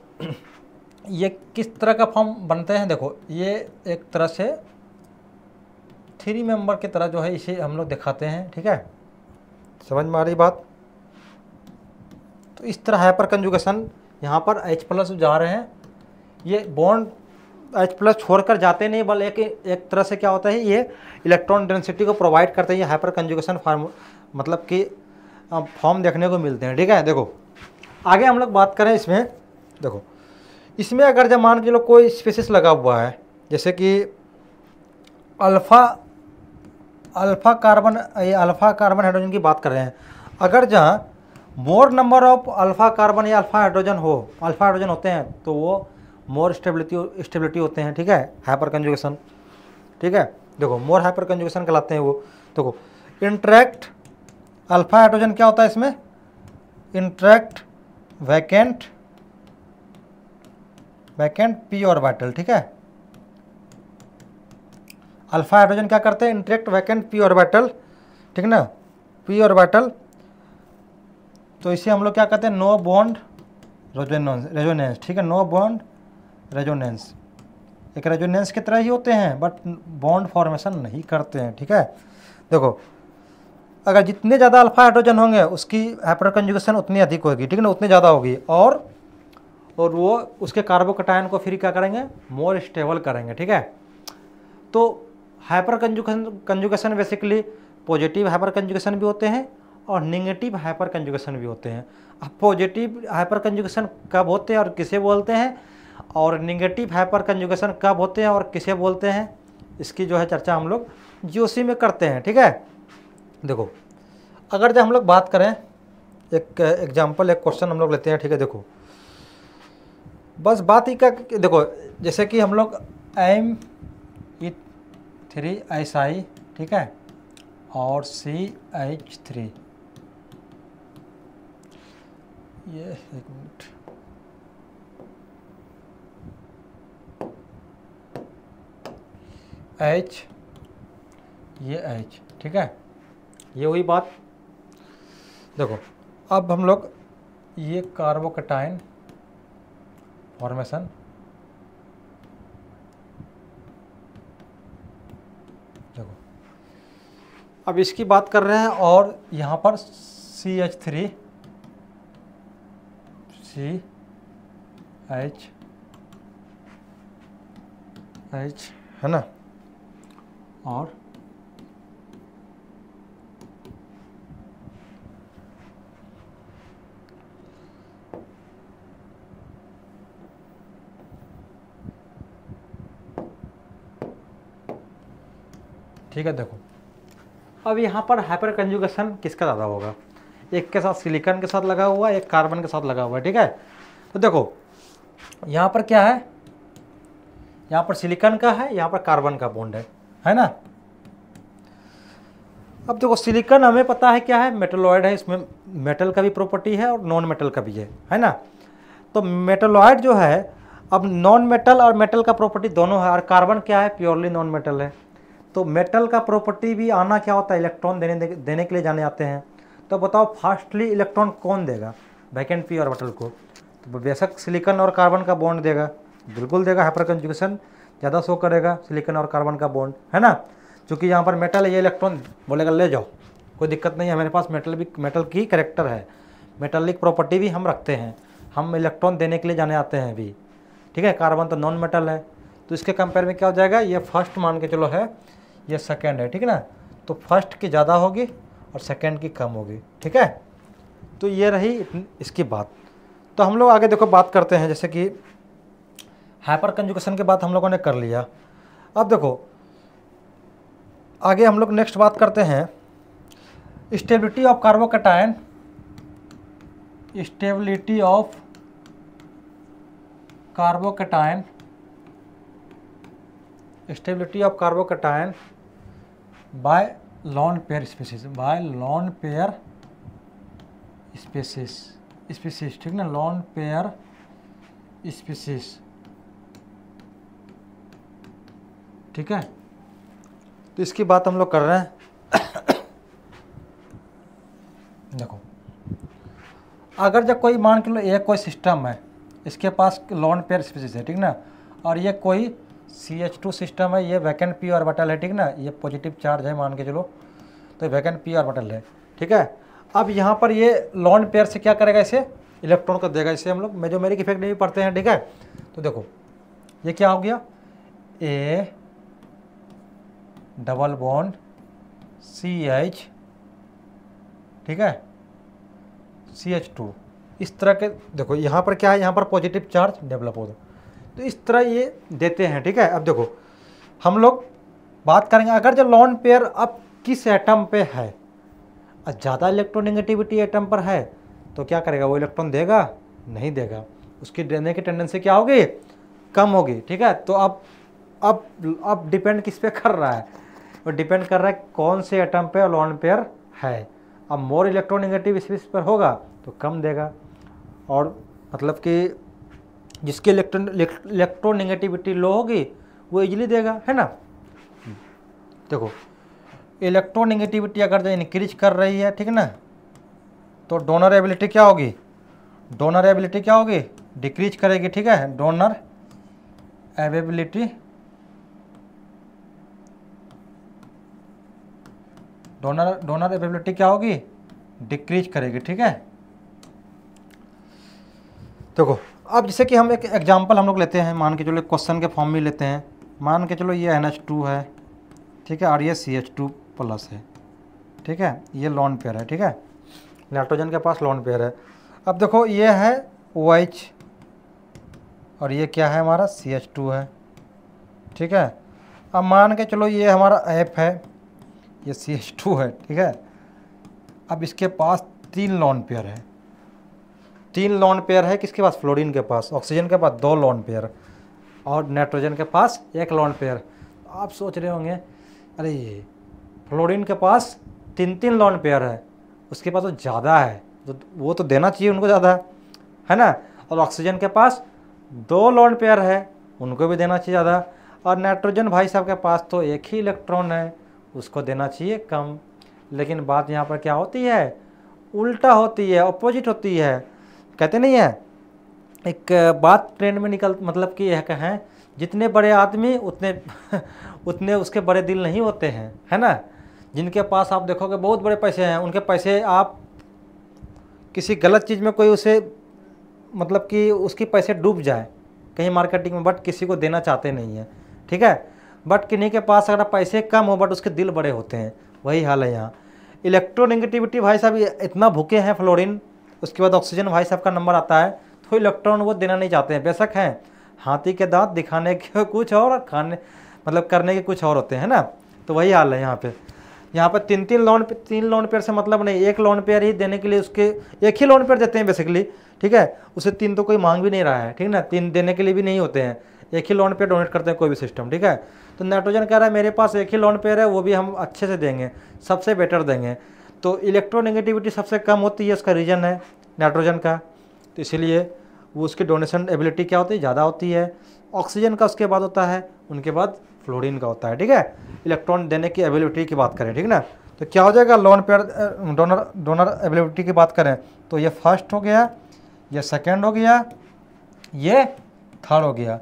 ये किस तरह का फॉर्म बनते हैं, देखो ये एक तरह से 3 मेंबर की तरह जो है इसे हम लोग दिखाते हैं, ठीक है। समझ में आ रही बात? तो इस तरह हाइपर कंजुगेशन, यहाँ पर H+ जा रहे हैं, ये बॉन्ड H+ छोड़कर जाते नहीं, बल्कि एक तरह से क्या होता है, ये इलेक्ट्रॉन डेंसिटी को प्रोवाइड करते हैं। ये हाइपर कंजुगेशन फॉर्म मतलब कि फॉर्म देखने को मिलते हैं, ठीक है। देखो आगे हम लोग बात करें इसमें, देखो इसमें अगर जब मान के लो कोई स्पीशीज लगा हुआ है, जैसे कि अल्फ़ा कार्बन हाइड्रोजन की बात कर रहे हैं, अगर जहाँ मोर नंबर ऑफ अल्फ़ा कार्बन या अल्फ़ा हाइड्रोजन होते हैं तो वो मोर स्टेबिलिटी होते हैं, ठीक है, हाइपर कंजुगेशन, ठीक है। देखो मोर हाइपर कंजुगेशन कहलाते हैं वो। देखो इंटरेक्ट अल्फ़ा हाइड्रोजन क्या होता है इसमें, इंटरेक्ट वैकेंट p ऑर्बिटल, ठीक है। अल्फ़ा हाइड्रोजन क्या करते हैं, इंटरेक्ट वैकेंट p ऑर्बिटल, ठीक ना, p ऑर्बिटल। तो इसे हम लोग क्या कहते हैं, नो बॉन्ड रेजोनेंस, ठीक है, नो बॉन्ड रेजोनेंस। एक रेजोनेंस की तरह ही होते हैं बट बॉन्ड फॉर्मेशन नहीं करते हैं, ठीक है। देखो अगर जितने ज़्यादा अल्फ़ा हाइड्रोजन होंगे उसकी हाइपर कंजुगेशन उतनी अधिक होगी, ठीक है ना, उतनी ज़्यादा होगी, और वो उसके कार्बोकटायन को फिर क्या करेंगे, मोर स्टेबल करेंगे, ठीक है। तो hyper conjugation basically positive hyper conjugation भी होते हैं और नेगेटिव हाइपर कंजुगेशन भी होते हैं। अब पॉजिटिव हाइपर कंजुगेशन कब होते हैं और किसे बोलते हैं, और नेगेटिव हाइपर कंजुगेशन कब होते हैं और किसे बोलते हैं, इसकी जो है चर्चा हम लोग GOC में करते हैं, ठीक है। देखो अगर जब हम लोग बात करें, एक एग्जांपल, एक क्वेश्चन हम लोग लेते हैं, ठीक है। देखो बस बात ही का, देखो जैसे कि हम लोग Me3Si, ठीक है, और CH3, ये एक मिनट, H, ये H, ठीक है, ये वही बात। देखो अब हम लोग ये कार्बोकटायन फॉर्मेशन, देखो अब इसकी बात कर रहे हैं, और यहाँ पर CH3 CH है ना, और ठीक है। देखो अब यहाँ पर हाइपर कंजुगेशन किसका ज़्यादा होगा, एक के साथ सिलिकॉन के साथ लगा हुआ है, एक कार्बन के साथ लगा हुआ है, ठीक है। तो देखो यहाँ पर क्या है, यहाँ पर सिलिकॉन का है, यहाँ पर कार्बन का बॉन्ड है ना। अब देखो सिलिकॉन हमें पता है क्या है, मेटलॉइड है, इसमें मेटल का भी प्रॉपर्टी है और नॉन मेटल का भी है ना। तो मेटलॉइड जो है, अब नॉन मेटल और मेटल का प्रॉपर्टी दोनों है, और कार्बन क्या है, प्योरली नॉन मेटल है। तो मेटल का प्रॉपर्टी भी आना क्या होता है, इलेक्ट्रॉन देने के लिए जाने आते हैं। तो बताओ फास्टली इलेक्ट्रॉन कौन देगा, वैकेंट पी ऑर्बिटल को। तो बेशक सिलिकॉन और कार्बन का बॉन्ड देगा, बिल्कुल देगा, हाइपर कंजुगेशन ज़्यादा शो करेगा सिलिकॉन और कार्बन का बॉन्ड, है ना। क्योंकि यहाँ पर मेटल है, ये इलेक्ट्रॉन बोलेगा ले जाओ, कोई दिक्कत नहीं है, मेरे पास मेटल की कैरेक्टर है, मेटलिक प्रॉपर्टी भी हम रखते हैं, हम इलेक्ट्रॉन देने के लिए जाने आते हैं भी, ठीक है। कार्बन तो नॉन मेटल है, तो इसके कंपेयर में क्या हो जाएगा, ये फर्स्ट मान के चलो है, ये सेकेंड है, ठीक है ना। तो फर्स्ट की ज़्यादा होगी और सेकेंड की कम होगी, ठीक है। तो ये रही इसकी बात। तो हम लोग आगे देखो बात करते हैं, जैसे कि हाइपर कंजुगेशन के बाद हम लोगों ने कर लिया। अब देखो आगे हम लोग नेक्स्ट बात करते हैं stability of carbocation, stability of carbocation, stability of carbocation by lone pair species, by lone pair species, ठीक ना, लॉन पेयर स्पीसीज, ठीक है। तो इसकी बात हम लोग कर रहे हैं। देखो अगर जब कोई मान के लो ये कोई सिस्टम है, इसके पास लॉन पेयर स्पीसीज है, ठीक ना, और ये कोई CH2 सिस्टम है, ये वैकेंट पी ऑर्बिटल है, ठीक ना, ये पॉजिटिव चार्ज है मान के चलो, तो वैकेंट पी ऑर्बिटल है, ठीक है। अब यहाँ पर ये लॉन पेयर से क्या करेगा, इसे इलेक्ट्रॉन को देगा, इसे हम लोग मेजोमेरिक इफेक्ट नहीं पढ़ते हैं, ठीक है। तो देखो ये क्या हो गया, ए डबल बॉन्ड CH, ठीक है, CH2, इस तरह के। देखो यहाँ पर क्या है, यहाँ पर पॉजिटिव चार्ज डेवलप होगा, तो इस तरह ये देते हैं, ठीक है। अब देखो हम लोग बात करेंगे, अगर जो लॉन पेयर अब किस एटम पे है, ज़्यादा इलेक्ट्रोनेगेटिविटी एटम पर है, तो क्या करेगा, वो इलेक्ट्रॉन देगा, नहीं देगा, उसकी देने की टेंडेंसी क्या होगी, कम होगी, ठीक है। तो अब डिपेंड किस पे कर रहा है, वो डिपेंड कर रहा है कौन से एटम पे लॉन पेयर है। अब मोर इलेक्ट्रोनेगेटिव स्पीसीज पर होगा तो कम देगा, और मतलब कि जिसकी इलेक्ट्रोनेगेटिविटी लो होगी वो इजीली देगा, है ना। देखो इलेक्ट्रोनेगेटिविटी अगर जो इंक्रीज कर रही है, ठीक है ना, तो डोनर एबिलिटी क्या होगी, डोनर एबिलिटी क्या होगी, डिक्रीज करेगी, ठीक है। डोनर एबिलिटी, डोनर एबिलिटी क्या होगी, डिक्रीज करेगी, ठीक है। देखो अब जैसे कि हम एक एग्जांपल हम लोग लेते हैं, मान के चलो क्वेश्चन के फॉर्म में लेते हैं, मान के चलो ये NH2 है, ठीक है, और ये CH2 प्लस है, ठीक है, ये लॉन पेयर है, ठीक है, नाइट्रोजन के पास लॉन पेयर है। अब देखो ये है OH और ये क्या है हमारा CH2 है, ठीक है। अब मान के चलो ये हमारा F है, ये CH2 है, ठीक है। अब इसके पास 3 लॉन पेयर है, 3 लॉन पेयर है किसके पास, फ्लोरीन के पास, ऑक्सीजन के पास 2 लॉन पेयर, और नाइट्रोजन के पास 1 लॉन पेयर। आप सोच रहे होंगे अरे ये फ्लोरीन के पास 3 लॉन पेयर है, उसके पास तो ज़्यादा है, तो वो तो देना चाहिए उनको ज़्यादा, है ना। और ऑक्सीजन के पास 2 लॉन पेयर है, उनको भी देना चाहिए ज़्यादा, और नाइट्रोजन भाई साहब के पास तो 1 ही इलेक्ट्रॉन है, उसको देना चाहिए कम। लेकिन बात यहाँ पर क्या होती है, उल्टा होती है, अपोजिट होती है। कहते नहीं है, एक बात ट्रेंड में निकल, मतलब कि यह कहें, जितने बड़े आदमी उतने उतने उसके बड़े दिल नहीं होते हैं, है ना। जिनके पास आप देखोगे बहुत बड़े पैसे हैं, उनके पैसे आप किसी गलत चीज़ में कोई उसे मतलब कि उसके पैसे डूब जाए कहीं मार्केटिंग में, बट किसी को देना चाहते नहीं है, ठीक है। बट किन्हीं के पास अगर पैसे कम हो बट उसके दिल बड़े होते हैं, वही हाल है यहाँ। इलेक्ट्रोनेगेटिविटी भाई साहब इतना भूखे हैं फ्लोरीन, उसके बाद ऑक्सीजन भाई साहब का नंबर आता है, तो इलेक्ट्रॉन वो देना नहीं चाहते हैं। बेशक हैं हाथी के दांत, दिखाने के कुछ और खाने मतलब करने के कुछ और होते हैं ना। तो वही हाल है यहाँ पे। यहाँ पर 3 लॉन पेयर से मतलब नहीं, 1 लॉन पेयर ही देने के लिए उसके 1 ही लॉन पेयर देते हैं बेसिकली, ठीक है। उसे 3 तो कोई मांग भी नहीं रहा है, ठीक ना, 3 देने के लिए भी नहीं होते हैं, 1 ही लॉन पेयर डोनेट करते हैं कोई भी सिस्टम, ठीक है। तो नाइट्रोजन कह रहा है मेरे पास एक ही लोन पेयर है, वो भी हम अच्छे से देंगे, सबसे बेटर देंगे। तो इलेक्ट्रोनेगेटिविटी सबसे कम होती है, उसका रीजन है नाइट्रोजन का, तो इसीलिए वो उसकी डोनेशन एबिलिटी क्या होती है, ज़्यादा होती है। ऑक्सीजन का उसके बाद होता है, उनके बाद फ्लोरीन का होता है, ठीक है, इलेक्ट्रॉन देने की एबिलिटी की बात करें, ठीक ना। तो क्या हो जाएगा, लोन पेयर डोनर एबिलिटी की बात करें तो ये फर्स्ट हो गया, ये सेकेंड हो गया, ये थर्ड हो गया।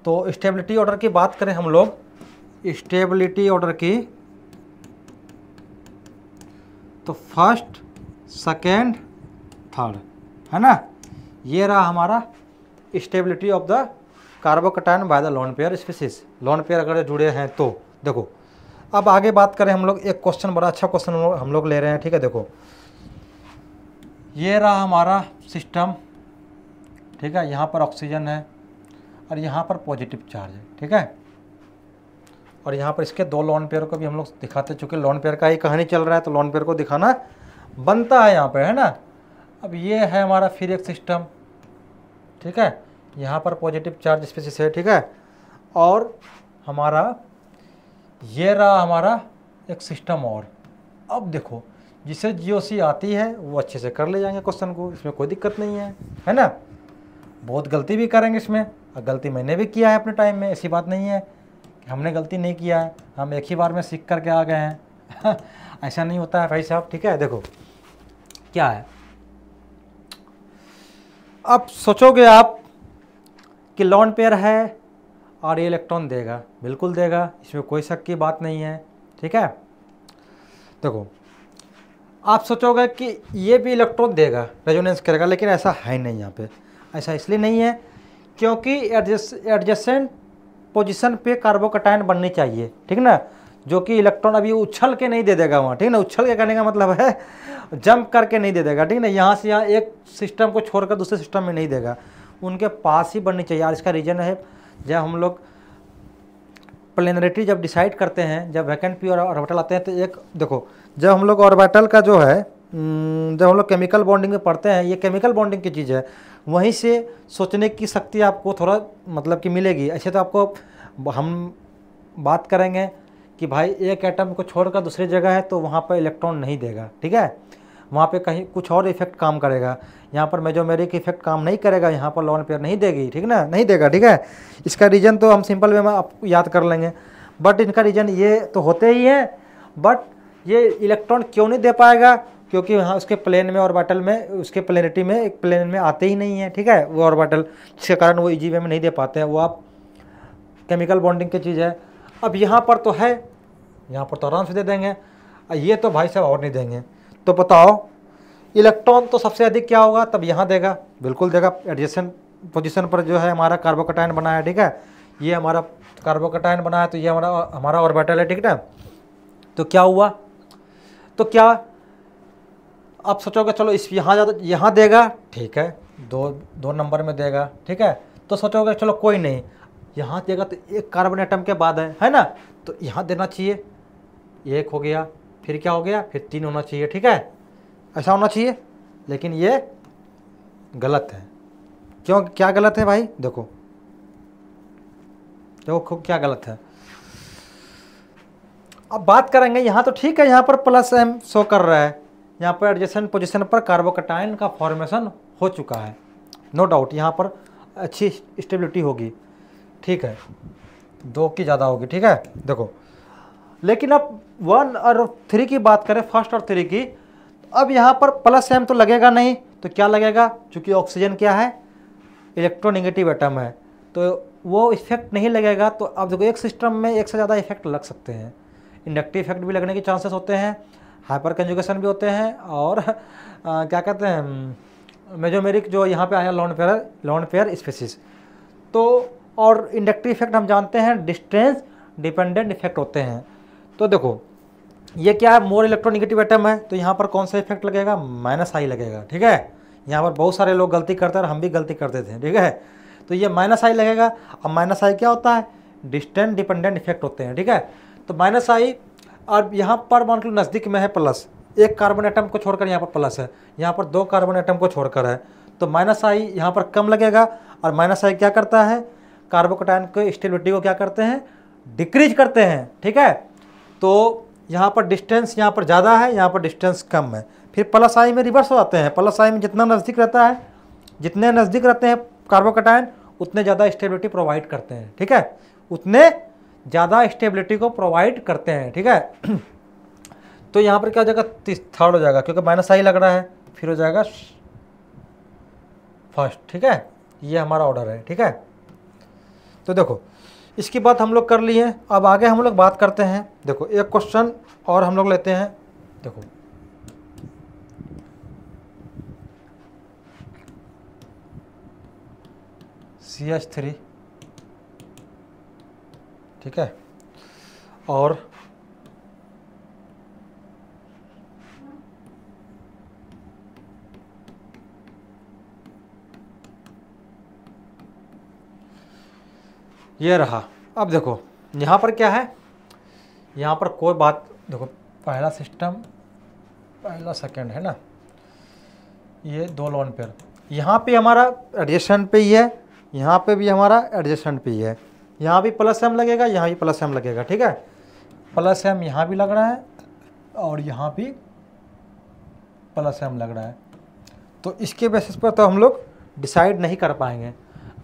तो स्टेबिलिटी ऑर्डर की बात करें हम लोग, स्टेबिलिटी ऑर्डर की, तो फर्स्ट सेकेंड थर्ड, है ना, ये रहा हमारा stability of the carbocation by the lone pair species. Lone pair अगर जुड़े हैं तो देखो, अब आगे बात करें हम लोग, एक क्वेश्चन, बड़ा अच्छा क्वेश्चन हम लोग ले रहे हैं, ठीक है। देखो ये रहा हमारा सिस्टम, ठीक है, यहाँ पर ऑक्सीजन है और यहाँ पर पॉजिटिव चार्ज है, ठीक है, और यहाँ पर इसके दो लोन पेयर को भी हम लोग दिखाते, चूँकि लोन पेयर का ही कहानी चल रहा है तो लोन पेयर को दिखाना बनता है यहाँ पे, है ना। अब ये है हमारा फिर एक सिस्टम, ठीक है, यहाँ पर पॉजिटिव चार्ज स्पीसीज है, ठीक है, और हमारा ये रहा हमारा एक सिस्टम और। अब देखो जिसे जीओसी आती है वो अच्छे से कर ले जाएंगे क्वेश्चन को, इसमें कोई दिक्कत नहीं है ना। बहुत गलती भी करेंगे इसमें, और गलती मैंने भी किया है अपने टाइम में, ऐसी बात नहीं है कि हमने गलती नहीं किया है, हम एक ही बार में सीख करके आ गए हैं ऐसा नहीं होता है भाई साहब, ठीक है। देखो क्या है, अब सोचोगे आप कि लोन पेयर है और ये इलेक्ट्रॉन देगा, बिल्कुल देगा, इसमें कोई शक की बात नहीं है, ठीक है। देखो आप सोचोगे कि ये भी इलेक्ट्रॉन देगा, रेजोनेंस करेगा, लेकिन ऐसा है नहीं यहाँ पे। ऐसा इसलिए नहीं है क्योंकि एडजेसेंट पोजीशन पे कार्बोकैटायन बननी चाहिए, ठीक ना, जो कि इलेक्ट्रॉन अभी उछल के नहीं दे देगा वहाँ, ठीक ना। उछल के करने का मतलब है जंप करके नहीं दे देगा, ठीक ना, यहाँ से यहाँ एक सिस्टम को छोड़कर दूसरे सिस्टम में नहीं देगा, उनके पास ही बननी चाहिए। और इसका रीज़न है, जब हम लोग प्लेनरिटी जब डिसाइड करते हैं, जब वैकेंट पी और ऑर्बिटल आते हैं, तो एक देखो, जब हम लोग ऑर्बिटल का जो है, जब हम लोग केमिकल बॉन्डिंग में पढ़ते हैं, ये केमिकल बॉन्डिंग की चीज़ है, वहीं से सोचने की शक्ति आपको थोड़ा मतलब कि मिलेगी। ऐसे तो आपको हम बात करेंगे कि भाई एक एटम को छोड़कर दूसरी जगह है तो वहाँ पर इलेक्ट्रॉन नहीं देगा, ठीक है, वहाँ पे कहीं कुछ और इफेक्ट काम करेगा, यहाँ पर मेजोमेरिक इफेक्ट काम नहीं करेगा, यहाँ पर लोन पेयर नहीं देगी, ठीक ना, नहीं देगा, ठीक है। इसका रीज़न तो हम सिंपल वे में आपको याद कर लेंगे, बट इनका रीज़न ये तो होते ही हैं, बट ये इलेक्ट्रॉन क्यों नहीं दे पाएगा, क्योंकि वहाँ उसके प्लेन में ऑर्बिटल में, उसके प्लेनिटी में एक प्लेन में आते ही नहीं है, ठीक है, वो ऑर्बिटल, जिसके कारण वो इजी वे में नहीं दे पाते हैं, वो आप केमिकल बॉन्डिंग की चीज़ है। अब यहाँ पर तो है, यहाँ पर तो आराम से दे देंगे, ये तो भाई साहब और नहीं देंगे। तो बताओ इलेक्ट्रॉन तो सबसे अधिक क्या होगा, तब यहाँ देगा, बिल्कुल देगा, एडजेसेंट पोजीशन पर जो है हमारा कार्बोकैटायन बना है, ठीक है, ये हमारा कार्बोकैटायन बना है, तो ये हमारा ऑर्बिटल है, ठीक है। तो क्या हुआ, तो क्या आप सोचोगे चलो इस यहाँ देगा, ठीक है, दो नंबर में देगा, ठीक है, तो सोचोगे चलो कोई नहीं, यहाँ देगा तो एक कार्बन एटम के बाद है ना, तो यहाँ देना चाहिए, एक हो गया, फिर क्या हो गया, फिर 3 होना चाहिए, ठीक है, ऐसा होना चाहिए, लेकिन ये गलत है। क्यों, क्या गलत है भाई, देखो क्या गलत है। अब बात करेंगे, यहाँ तो ठीक है, यहाँ पर +m शो कर रहा है, यहाँ पर एडजेसेंट पोजीशन पर कार्बोकैटायन का फॉर्मेशन हो चुका है, नो डाउट, यहाँ पर अच्छी स्टेबिलिटी होगी, ठीक है, 2 की ज़्यादा होगी, ठीक है। देखो लेकिन अब 1 और 3 की बात करें, फर्स्ट और 3 की, अब यहाँ पर +m तो लगेगा नहीं, तो क्या लगेगा, चूँकि ऑक्सीजन क्या है, इलेक्ट्रोनेगेटिव एटम है, तो वो इफेक्ट नहीं लगेगा। तो अब देखो एक सिस्टम में एक से ज़्यादा इफेक्ट लग सकते हैं, इंडक्टिव इफेक्ट भी लगने के चांसेस होते हैं, हाइपर कंजुगेशन भी होते हैं, और क्या कहते हैं, मेजोमेरिक जो यहाँ पे आया लोन पेयर स्पीसीज, तो और इंडक्टिव इफेक्ट हम जानते हैं डिस्टेंस डिपेंडेंट इफेक्ट होते हैं। तो देखो ये क्या है, मोर इलेक्ट्रोनेगेटिव एटम है, तो यहाँ पर कौन सा इफेक्ट लगेगा, -I लगेगा, ठीक है। यहाँ पर बहुत सारे लोग गलती करते हैं और हम भी गलती करते थे, ठीक है, तो ये -I लगेगा। अब -I क्या होता है, डिस्टेंस डिपेंडेंट इफेक्ट होते हैं, ठीक है। तो -I, और यहाँ पर मान लो नज़दीक में है प्लस, एक कार्बन एटम को छोड़कर यहाँ पर प्लस है, यहाँ पर 2 कार्बन एटम को छोड़कर है, तो -I यहाँ पर कम लगेगा। और -I क्या करता है, कार्बोकैटायन के स्टेबिलिटी को क्या करते हैं, डिक्रीज करते हैं, ठीक है। तो यहाँ पर डिस्टेंस यहाँ पर ज़्यादा है, यहाँ पर डिस्टेंस कम है। फिर प्लस आई में रिवर्स हो जाते हैं। प्लस आई में जितना नज़दीक रहता है, जितने नज़दीक रहते हैं कार्बोकैटायन उतने ज़्यादा स्टेबिलिटी प्रोवाइड करते हैं, ठीक है, उतने ज़्यादा स्टेबिलिटी को प्रोवाइड करते हैं, ठीक है। तो यहाँ पर क्या हो जाएगा, थर्ड हो जाएगा, क्योंकि माइनस आई लग रहा है, फिर हो जाएगा फर्स्ट, ठीक है। ये हमारा ऑर्डर है, ठीक है। तो देखो इसकी बात हम लोग कर लिए। अब आगे हम लोग बात करते हैं। देखो एक क्वेश्चन और हम लोग लेते हैं। देखो CH3, ठीक है, और ये रहा। अब देखो यहाँ पर क्या है, यहाँ पर कोई बात, देखो पहला सिस्टम, पहला सेकंड है ना, ये दो लोन पेयर, यहाँ पे हमारा एडजेसेंट पे ही है, यहाँ पे भी हमारा एडजेसेंट पे ही है। यहाँ भी प्लस एम लगेगा, यहाँ भी प्लस एम लगेगा, ठीक है। प्लस एम यहाँ भी लग रहा है और यहाँ भी प्लस एम लग रहा है। तो इसके बेसिस पर तो हम लोग डिसाइड नहीं कर पाएंगे।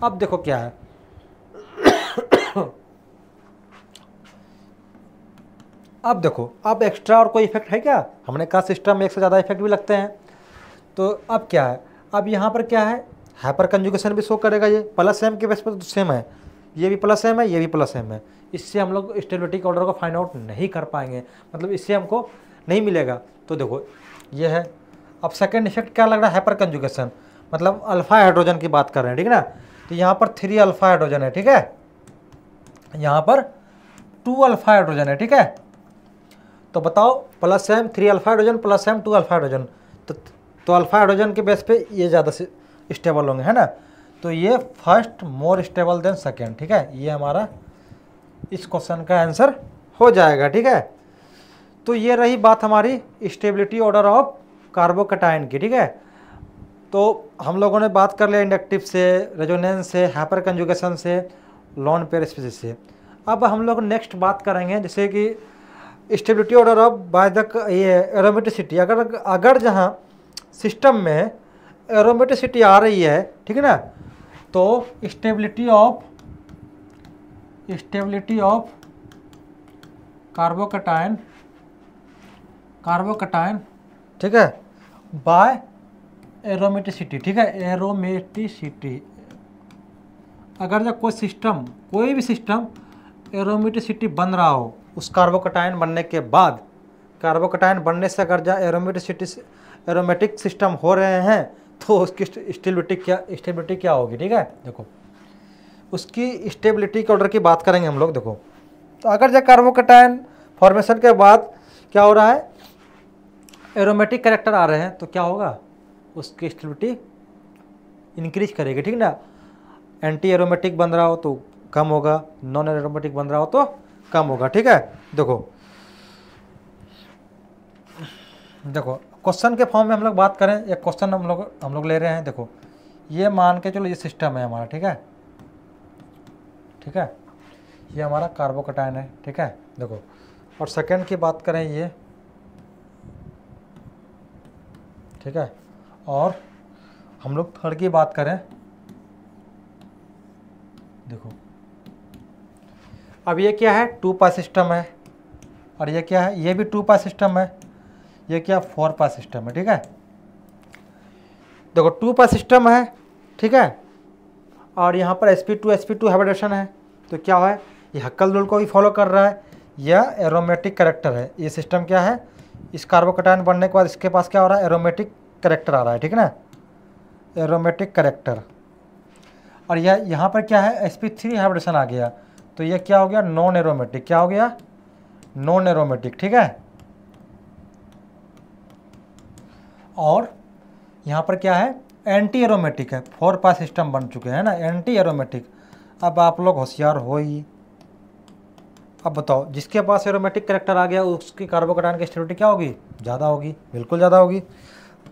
अब देखो क्या है, अब देखो, अब एक्स्ट्रा और कोई इफेक्ट है क्या? हमने कहा सिस्टम में एक से ज़्यादा इफेक्ट भी लगते हैं। तो अब क्या है, अब यहाँ पर क्या है, हाइपर कंजुगेशन भी शो करेगा। ये प्लस एम के बेस पर तो सेम है, ये भी प्लस एम है, ये भी प्लस एम है। इससे हम लोग स्टेबिलिटी के ऑर्डर को फाइंड आउट नहीं कर पाएंगे, मतलब इससे हमको नहीं मिलेगा। तो देखो ये है। अब सेकेंड इफेक्ट क्या लग रहा है, हाइपर कंजुगेशन, मतलब अल्फा हाइड्रोजन की बात कर रहे हैं, ठीक है ना। तो यहाँ पर 3 अल्फा हाइड्रोजन है, ठीक है, यहाँ पर 2 अल्फा हाइड्रोजन है, ठीक है। तो बताओ plus M 3 alpha hydrogen plus M 2 alpha hydrogen, तो अल्फा हाइड्रोजन के बेस पे ये ज़्यादा स्टेबल होंगे, है ना। तो ये first more stable than second, ठीक है। ये हमारा इस क्वेश्चन का आंसर हो जाएगा, ठीक है। तो ये रही बात हमारी स्टेबिलिटी ऑर्डर ऑफ कार्बोकैटायन की, ठीक है। तो हम लोगों ने बात कर लिया इंडक्टिव से, रेजोनेंस से, हाइपर कंजुगेशन से, लॉन पेयर स्पीसीज से। अब हम लोग नेक्स्ट बात करेंगे जैसे कि stability order of by the ये एरोमेटिसिटी। अगर जहाँ सिस्टम में एरोमेटिसिटी आ रही है, ठीक है ना, तो स्टेबिलिटी ऑफ कार्बोकैटायन, ठीक है, बाय एरोमेटिसिटी, ठीक है, एरोमेटिसिटी। अगर जब कोई भी सिस्टम एरोमेटिसिटी बन रहा हो, उस कार्बोकैटायन बनने के बाद, कार्बोकैटायन बनने से अगर जहाँ एरोमेटिक सिस्टम हो रहे हैं, तो उसकी स्टेबिलिटी क्या होगी, ठीक है। देखो उसकी स्टेबिलिटी के ऑर्डर की बात करेंगे हम लोग। देखो तो अगर जब कार्बोकैटायन फॉर्मेशन के बाद क्या हो रहा है, एरोमेटिक कैरेक्टर आ रहे हैं, तो क्या होगा, उसकी स्टेबिलिटी इंक्रीज करेगी, ठीक ना। एंटी एरोमेटिक बन रहा हो तो कम होगा, नॉन एरोमेटिक बन रहा हो तो कम होगा, ठीक है। देखो क्वेश्चन के फॉर्म में हम लोग बात करें, एक क्वेश्चन हम लोग ले रहे हैं। देखो ये मान के चलो ये सिस्टम है हमारा, ठीक है, ये हमारा कार्बोकैटायन है, ठीक है। देखो और सेकंड की बात करें ये, ठीक है, और हम लोग थर्ड की बात करें। देखो अब ये क्या है, 2 पाई सिस्टम है, और ये क्या है, ये भी 2 पाई सिस्टम है, ये क्या 4 पाई सिस्टम है, ठीक है। देखो 2 पाई सिस्टम है, ठीक है, और यहाँ पर sp2 हाइब्रिडेशन है। तो क्या है, ये हक्कल रूल को भी फॉलो कर रहा है, यह एरोमेटिक कैरेक्टर है। ये सिस्टम क्या है, इस कार्बोकैटायन बनने के बाद इसके पास क्या हो रहा है, एरोमेटिक कैरेक्टर आ रहा है, ठीक है ना, एरोमेटिक कैरेक्टर। और यह यहाँ पर क्या है, sp3 हाइब्रिडेशन आ गया, तो ये क्या हो गया, नॉन एरोमेटिक। क्या हो गया, नॉन एरोमेटिक, ठीक है। और यहाँ पर क्या है, एंटी एरोमेटिक है, 4 पाई सिस्टम बन चुके हैं ना, एंटी एरोमेटिक। अब आप लोग होशियार हो ही। अब बताओ जिसके पास एरोमेटिक कैरेक्टर आ गया उसकी कार्बोकैटायन की स्टेबिलिटी क्या होगी, ज़्यादा होगी, बिल्कुल ज़्यादा होगी।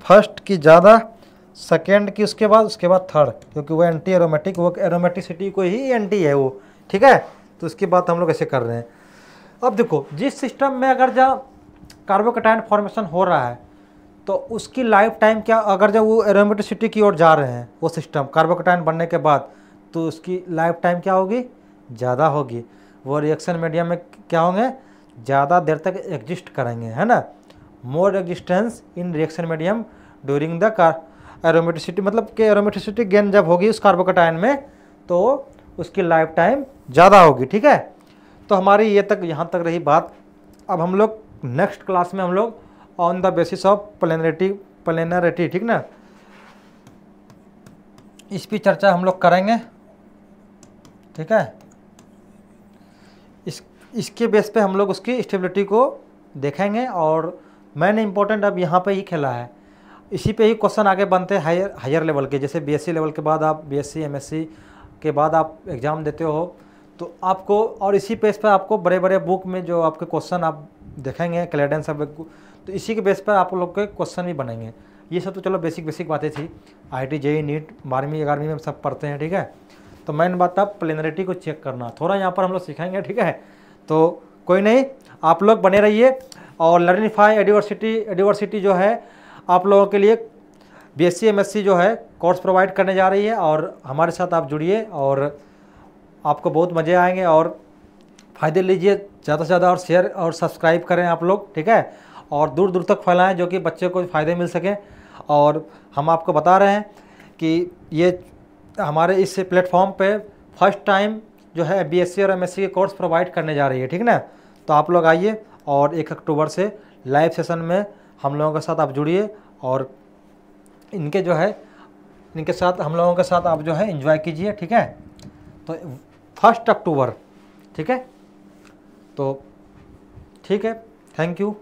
फर्स्ट की ज़्यादा, सेकेंड की उसके बाद थर्ड, क्योंकि वो एंटी एरोमेटिक, वो एरोमेटिसिटी को ही एंटी है वो, ठीक है। तो उसकी बात हम लोग ऐसे कर रहे हैं। अब देखो, जिस सिस्टम में अगर जब कार्बोकैटायन फॉर्मेशन हो रहा है तो उसकी लाइफ टाइम क्या, अगर जब वो एरोमेटिसिटी की ओर जा रहे हैं वो सिस्टम कार्बोकैटायन बनने के बाद, तो उसकी लाइफ टाइम क्या होगी, ज़्यादा होगी। वो रिएक्शन मीडियम में क्या होंगे, ज़्यादा देर तक एग्जिस्ट करेंगे, है ना। More existence in reaction medium during the aromaticity, मतलब कि एरोमेटिसिटी गेन जब होगी उस कार्बोकैटायन में तो उसकी लाइफ टाइम ज़्यादा होगी। ठीक है, तो हमारी ये तक यहाँ तक रही बात। अब हम लोग नेक्स्ट क्लास में हम लोग on the basis of planarity, ठीक ना, इस पर चर्चा हम लोग करेंगे। ठीक है, इसके बेस पे हम लोग उसकी स्टेबिलिटी को देखेंगे। और मैंने इम्पोर्टेंट अब यहाँ पे ही खेला है, इसी पे ही क्वेश्चन आगे बनते हैं हायर लेवल के। जैसे बीएससी लेवल के बाद आप बीएससी एमएससी के बाद आप एग्ज़ाम देते हो तो आपको, और इसी पेज पर आपको बड़े बड़े बुक में जो आपके क्वेश्चन आप देखेंगे कैलेंडर सब, तो इसी के बेस पर आप लोग के क्वेश्चन भी बनेंगे। ये सब तो चलो बेसिक बातें थी, आईटी जेईई नीट 12वीं 11वीं में हम सब पढ़ते हैं। ठीक है, तो मैंने बात था प्लेनरिटी को चेक करना, थोड़ा यहाँ पर हम लोग सीखेंगे। ठीक है, तो कोई नहीं, आप लोग बने रहिए। और लर्निफाई एडिवर्सिटी जो है आप लोगों के लिए बीएससी एमएससी जो है कोर्स प्रोवाइड करने जा रही है, और हमारे साथ आप जुड़िए और आपको बहुत मज़े आएंगे और फ़ायदे लीजिए ज़्यादा से ज़्यादा, और शेयर और सब्सक्राइब करें आप लोग। ठीक है, और दूर दूर तक फैलाएं जो कि बच्चे को फ़ायदे मिल सकें। और हम आपको बता रहे हैं कि ये हमारे इस प्लेटफॉर्म पे फर्स्ट टाइम जो है बीएससी और एमएससी के कोर्स प्रोवाइड करने जा रही है। ठीक ना, तो आप लोग आइए और 1 अक्टूबर से लाइव सेशन में हम लोगों के साथ आप जुड़िए और इनके जो है इनके साथ हम लोगों के साथ आप जो है एंजॉय कीजिए। ठीक है, तो 1 अक्टूबर। ठीक है, तो ठीक है, थैंक यू।